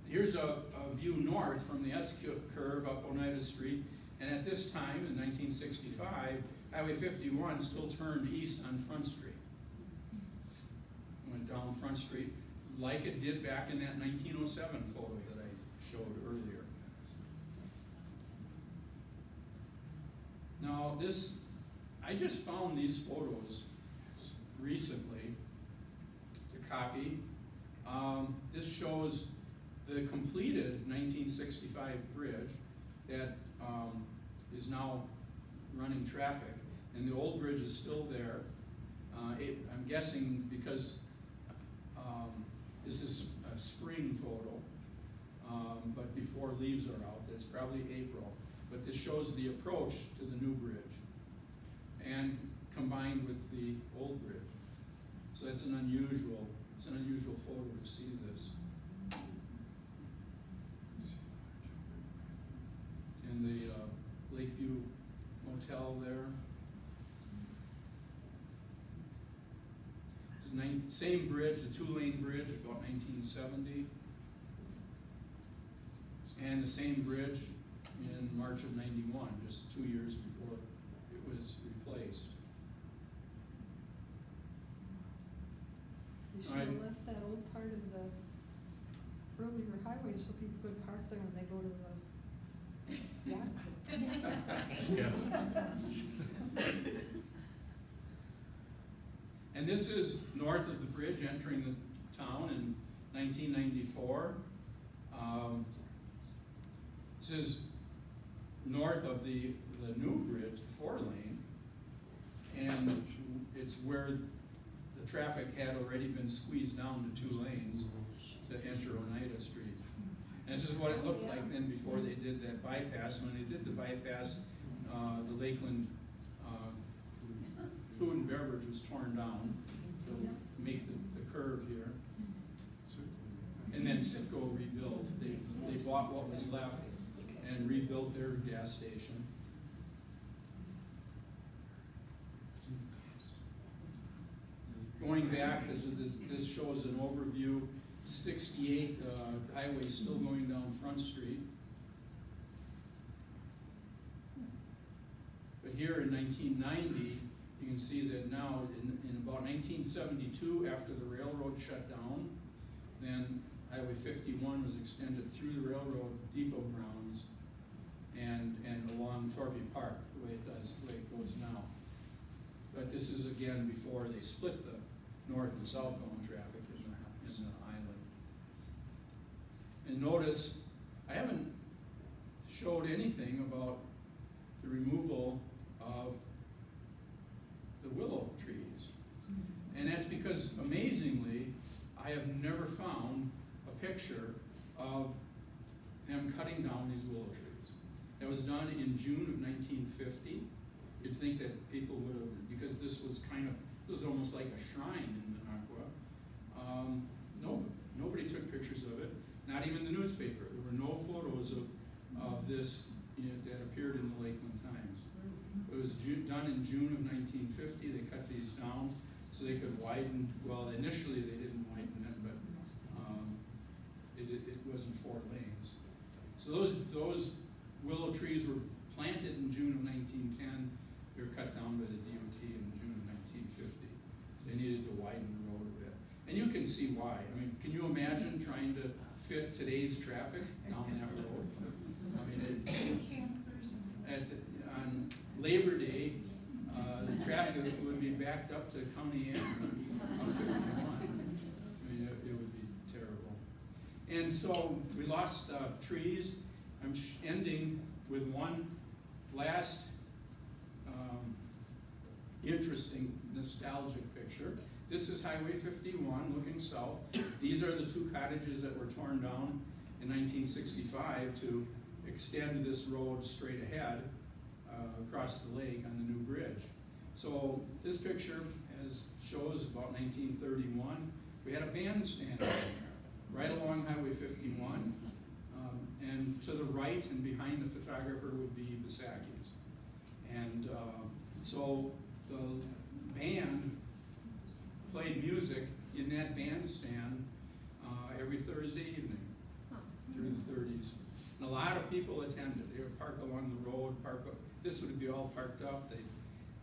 Here's a view north from the S-curve up Oneida Street, and at this time, in 1965, Highway 51 still turned east on Front Street. Went down Front Street like it did back in that 1907 photo that I showed earlier. Now I just found these photos recently to copy. This shows the completed 1965 bridge that is now running traffic, and the old bridge is still there. I'm guessing because this is a spring photo, but before leaves are out. It's probably April. But this shows the approach to the new bridge, and combined with the old bridge. So it's an unusual photo to see this. And the Lakeview Motel there. Same bridge, the two-lane bridge, about 1970. And the same bridge in March of 91, just 2 years before it was replaced. They should have left that old part of the earlier highway so people could park there when they go to the yacht. Yeah. And this is north of the bridge entering the town in 1994. This is north of the new bridge, the 4-lane, and it's where the traffic had already been squeezed down to 2 lanes to enter Oneida Street. And this is what it looked like then before they did that bypass. When they did the bypass, the Lakeland food and beverage was torn down to make the curve here. And then Citgo rebuilt. They bought what was left and rebuilt their gas station. Going back, this shows an overview. 68, the highway is still going down Front Street. But here in 1990, you can see that now in about 1972, after the railroad shut down, then Highway 51 was extended through the railroad depot grounds and along Torby Park, the way it goes now. But this is again before they split the north and southbound traffic in the island. And notice, I haven't showed anything about the removal of the willow trees. And that's because, amazingly, I have never found a picture of them cutting down these willow trees. That was done in June of 1950. You'd think that people would have, because this was almost like a shrine in Minocqua. Nobody took pictures of it, not even the newspaper. There were no photos of this that appeared in the Lakeland Times. It was done in June of 1950. They cut these down so they could widen. Well, initially they didn't widen it, but it wasn't 4 lanes. So those willow trees were planted in June of 1910. They were cut down by the DOT in June of 1950. They needed to widen the road a bit. And you can see why. I mean, can you imagine trying to fit today's traffic down that road? I mean, on Labor Day, the traffic would be backed up to County End on 51. I mean, it would be terrible. And so we lost trees. I'm ending with one last interesting nostalgic picture. This is Highway 51 looking south. These are the two cottages that were torn down in 1965 to extend this road straight ahead across the lake on the new bridge. So this picture shows about 1931. We had a bandstand right along Highway 51. And to the right and behind the photographer would be Bisacki's. And so the band played music in that bandstand every Thursday evening through the 30s. And a lot of people attended. They would park along the road, this would be all parked up.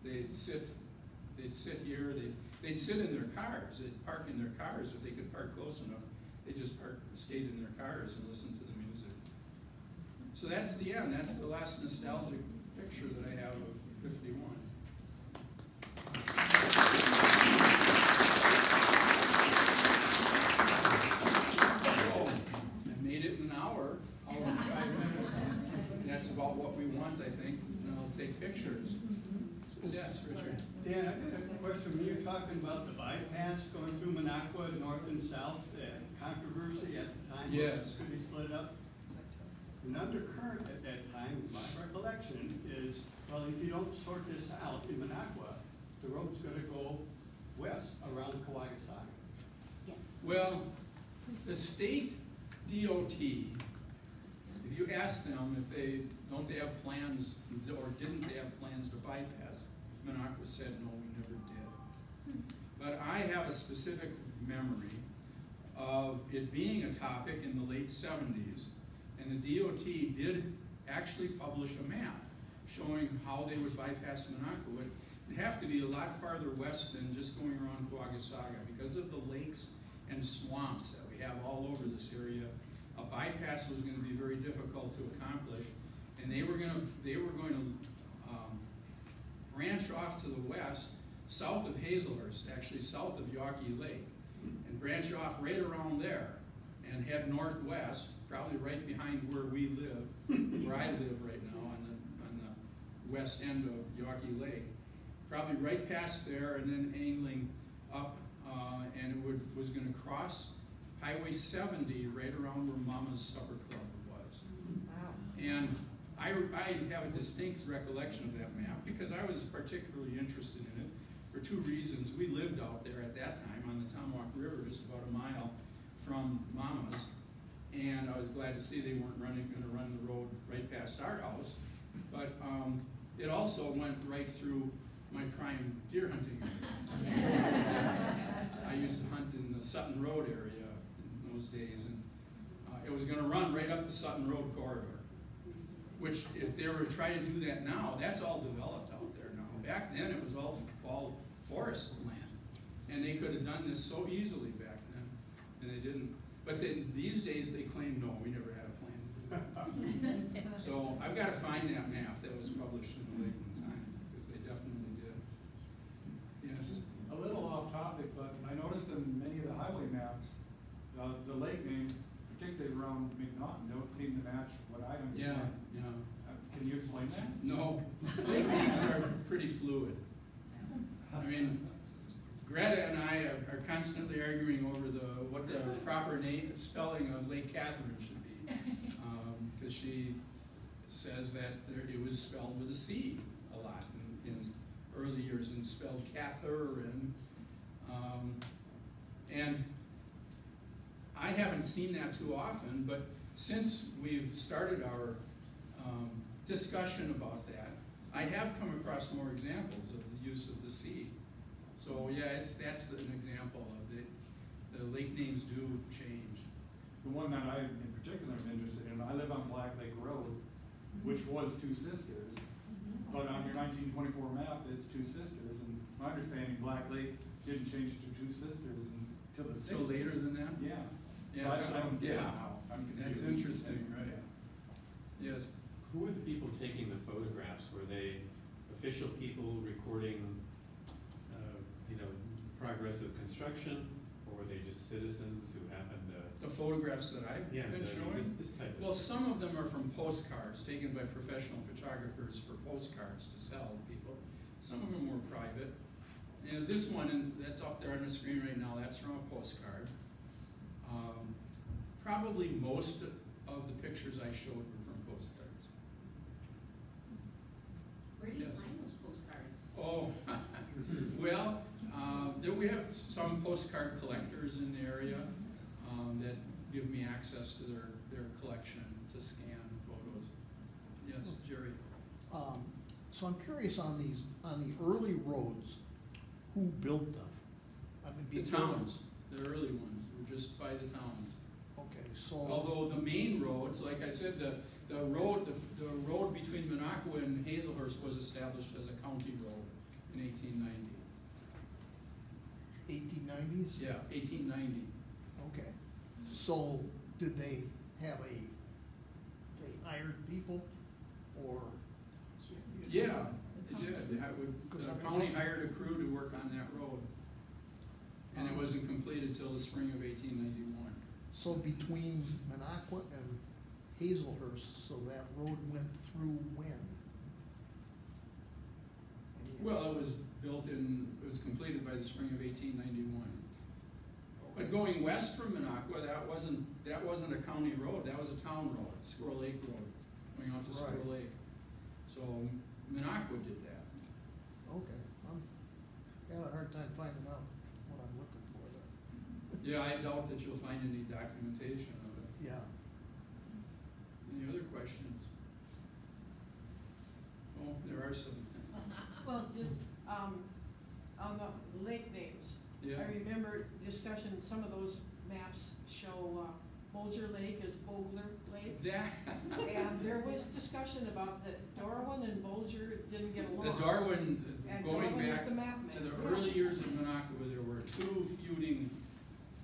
They'd sit here, they'd sit in their cars. They'd park in their cars if they could park close enough. They just stayed in their cars and listened to the music. So that's the end. That's the last nostalgic picture that I have of 51. So, I made it in an hour and 5 minutes. That's about what we want, I think. And I'll take pictures. Yes, Richard. Dan, I got a question. When you're talking about the bypass going through Minocqua, north and south, controversy at the time, Yes. could be split up. An undercurrent at that time, my recollection is, well, if you don't sort this out in Minocqua, the road's going to go west around Kawagasaki. Well, the state DOT, if you ask them if they have plans or didn't they have plans to bypass, Minocqua said no, we never did. But I have a specific memory of it being a topic in the late 70s, and the DOT did actually publish a map showing how they would bypass Minocqua. It'd have to be a lot farther west than just going around Kawagasaki because of the lakes and swamps that we have all over this area. A bypass was going to be very difficult to accomplish, and they were going to branch off to the west, south of Hazelhurst, actually south of Yawkey Lake, and branch off right around there and head northwest, probably right behind where we live, where I live right now on the west end of Yawkey Lake, probably right past there and then angling up, and it was going to cross Highway 70 right around where Mama's Supper Club was. Wow. And I have a distinct recollection of that map because I was particularly interested in it for two reasons. We lived out there at that time on the Tomahawk River, just about a mile from Mama's, and I was glad to see they weren't going to run the road right past our house. But it also went right through my prime deer hunting area. I used to hunt in the Sutton Road area in those days, and it was going to run right up the Sutton Road corridor, which if they were to try to do that now, that's all developed out there now. Back then, it was all forest land, and they could have done this so easily back then, and they didn't. But then these days, they claim, no, we never had a plan to do that. So I've got to find that map that was published in the Lakeland Times, because they definitely did. Yes? A little off topic, but I noticed in many of the highway maps, the lake names, particularly around McNaughton, don't seem to match what I understand. Yeah. Can you explain that? No, lake names are pretty fluid. I mean, Greta and I are constantly arguing over what the proper spelling of Lake Catherine should be, because she says that it was spelled with a C a lot in early years and spelled Catherine, and I haven't seen that too often, but since we've started our discussion about that, I have come across more examples of the use of the C. So yeah, that's an example of it. The lake names do change. The one that I in particular am interested in, I live on Black Lake Road, which was Two Sisters, but on your 1924 map, it's Two Sisters, and my understanding, Black Lake didn't change to Two Sisters until the 60s. Still later than that? Yeah. Yeah, So I don't get it now. I'm That's confused. interesting, right? Yeah. Yes. Who were the people taking the photographs? Were they official people recording, progress of construction, or were they just citizens who happened to? The photographs that I've Yeah, been showing? this type of. Well, some of them are from postcards taken by professional photographers for postcards to sell to people. Some of them were private. And this one, and that's up there on the screen right now, that's from a postcard. Probably most of the pictures I showed were from postcards. Where do you Yes. find those postcards? Oh, well, there we have some postcard collectors in the area that give me access to their collection to scan photos. Yes, Jerry? So I'm curious on the early roads, who built them? I mean, The before them- towns, the early ones, were just by the towns. Okay, so. Although the main roads, like I said, the road between Minocqua and Hazelhurst was established as a county road in 1890. 1890s? Yeah, 1890. Okay, so did they have they hired people, or? Yeah, they did. Because The I- county hired a crew to work on that road. And it wasn't completed till the spring of 1891. So between Minocqua and Hazelhurst, so that road went through when? Well, it was completed by the spring of 1891. But going west from Minocqua, that wasn't a county road, that was a town road, Squirrel Lake Road, going out to Squirrel Right. Lake. So Minocqua did that. Okay, I'm having a hard time finding out what I'm looking for there. Yeah, I doubt that you'll find any documentation of it. Yeah. Any other questions? Oh, there are some. Well, just, on the lake names. Yeah. I remember discussion, some of those maps show, Bolger Lake as Bogler Lake. That. And there was discussion about that Darwin and Bolger didn't get The along. Darwin, And going Darwin was back the math to man, the yeah. early years of Minocqua, there were two feuding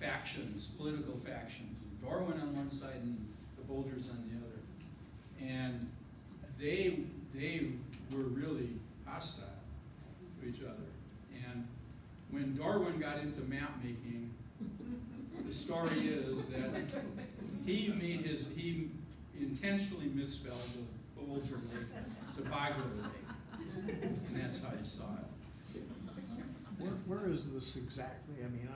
factions, political factions. Darwin on one side and the Bolgers on the other. And they were really hostile to each other. And when Darwin got into map making, the story is that he intentionally misspelled the Bolger Lake to Bogler Lake. And that's how he saw it. Where is this exactly? I mean,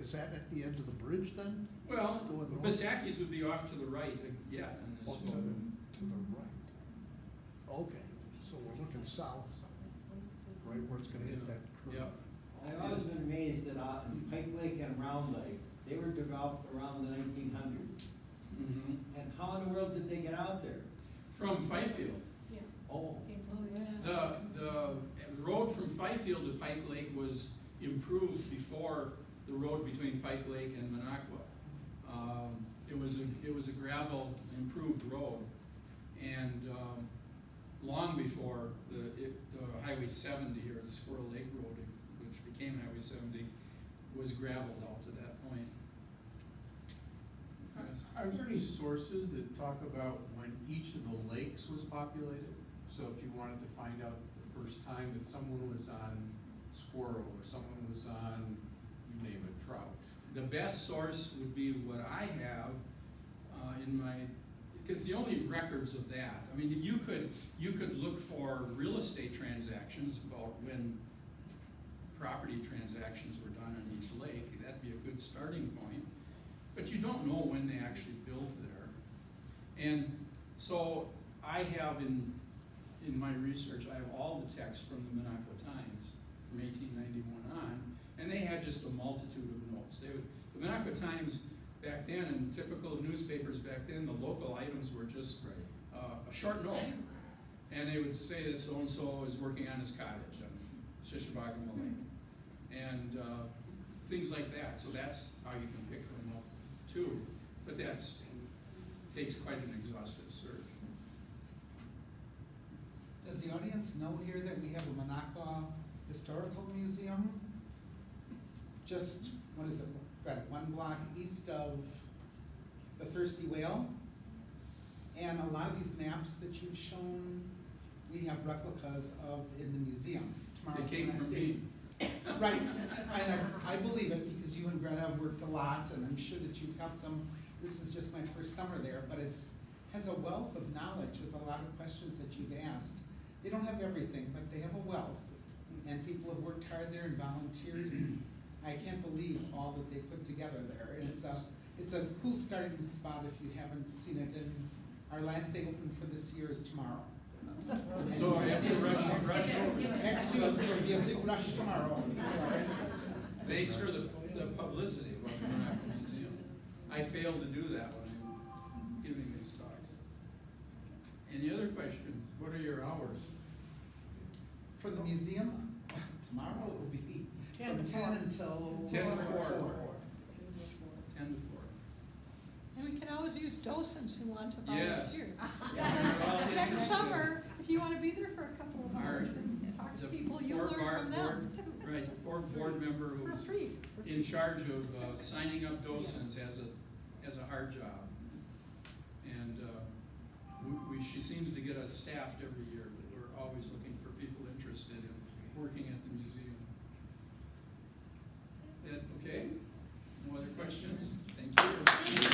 is that at the end of the bridge then? Well, Going north? Bisakis would be off to the right yet on this Oh, to one. the right. Okay, so we're looking south, right where it's gonna hit that curve. Yep. I've always been amazed that Pike Lake and Round Lake, they were developed around the 1900s. Mhm. And how in the world did they get out there? From Fifield. Yeah. Oh, The road from Fifield to Pike Lake was improved before the road between Pike Lake and Minocqua. It was a gravel improved road, and long before the Highway 70 or the Squirrel Lake Road, which became Highway 70, was gravelled out to that point. Yes. Are there any sources that talk about when each of the lakes was populated? So if you wanted to find out the first time that someone was on Squirrel or someone was on, you name it, trout. The best source would be what I have in my, because the only records of that, I mean, you could look for real estate transactions about when property transactions were done on each lake. That'd be a good starting point. But you don't know when they actually built there. And so I have in my research, I have all the text from the Minocqua Times from 1891 on, and they had just a multitude of notes. The Minocqua Times back then, and typical newspapers back then, the local items were just a short note. And they would say that so-and-so is working on his cottage on Shishibagama Lake. And things like that. So that's how you can pick them up too. But takes quite an exhaustive search. Does the audience know here that we have a Minocqua Historical Museum? Just, what is it, right, one block east of the Thirsty Whale? And a lot of these maps that you've shown, we have replicas of in the museum. Tomorrow They came when I from stay- me. Right, I believe it because you and Greta have worked a lot and I'm sure that you've helped them this is just my first summer there, but has a wealth of knowledge with a lot of questions that you've asked. They don't have everything, but they have a wealth, and people have worked hard there and volunteered. I can't believe all that they put together there. And it's a cool starting spot if you haven't seen it, and our last day open for this year is tomorrow. So you have to rush over. Next June, so it'll be a big rush tomorrow. Thanks for the publicity about the Minocqua Museum. I failed to do that when I'm giving these talks. Any other questions? What are your hours? For the museum, tomorrow it will be 10 from to 10 4. until 10 to 4. 4. 10 to 4. And we can always use docents who want to Yes. volunteer. Yeah. Next summer, if you want to be there for a couple of hours and talk to The people, you'll board learn from them. Right, board member For who's free. in charge of signing up docents has a hard job. And she seems to get us staffed every year, but we're always looking for people interested in working at the museum. Okay? No other questions? Thank you.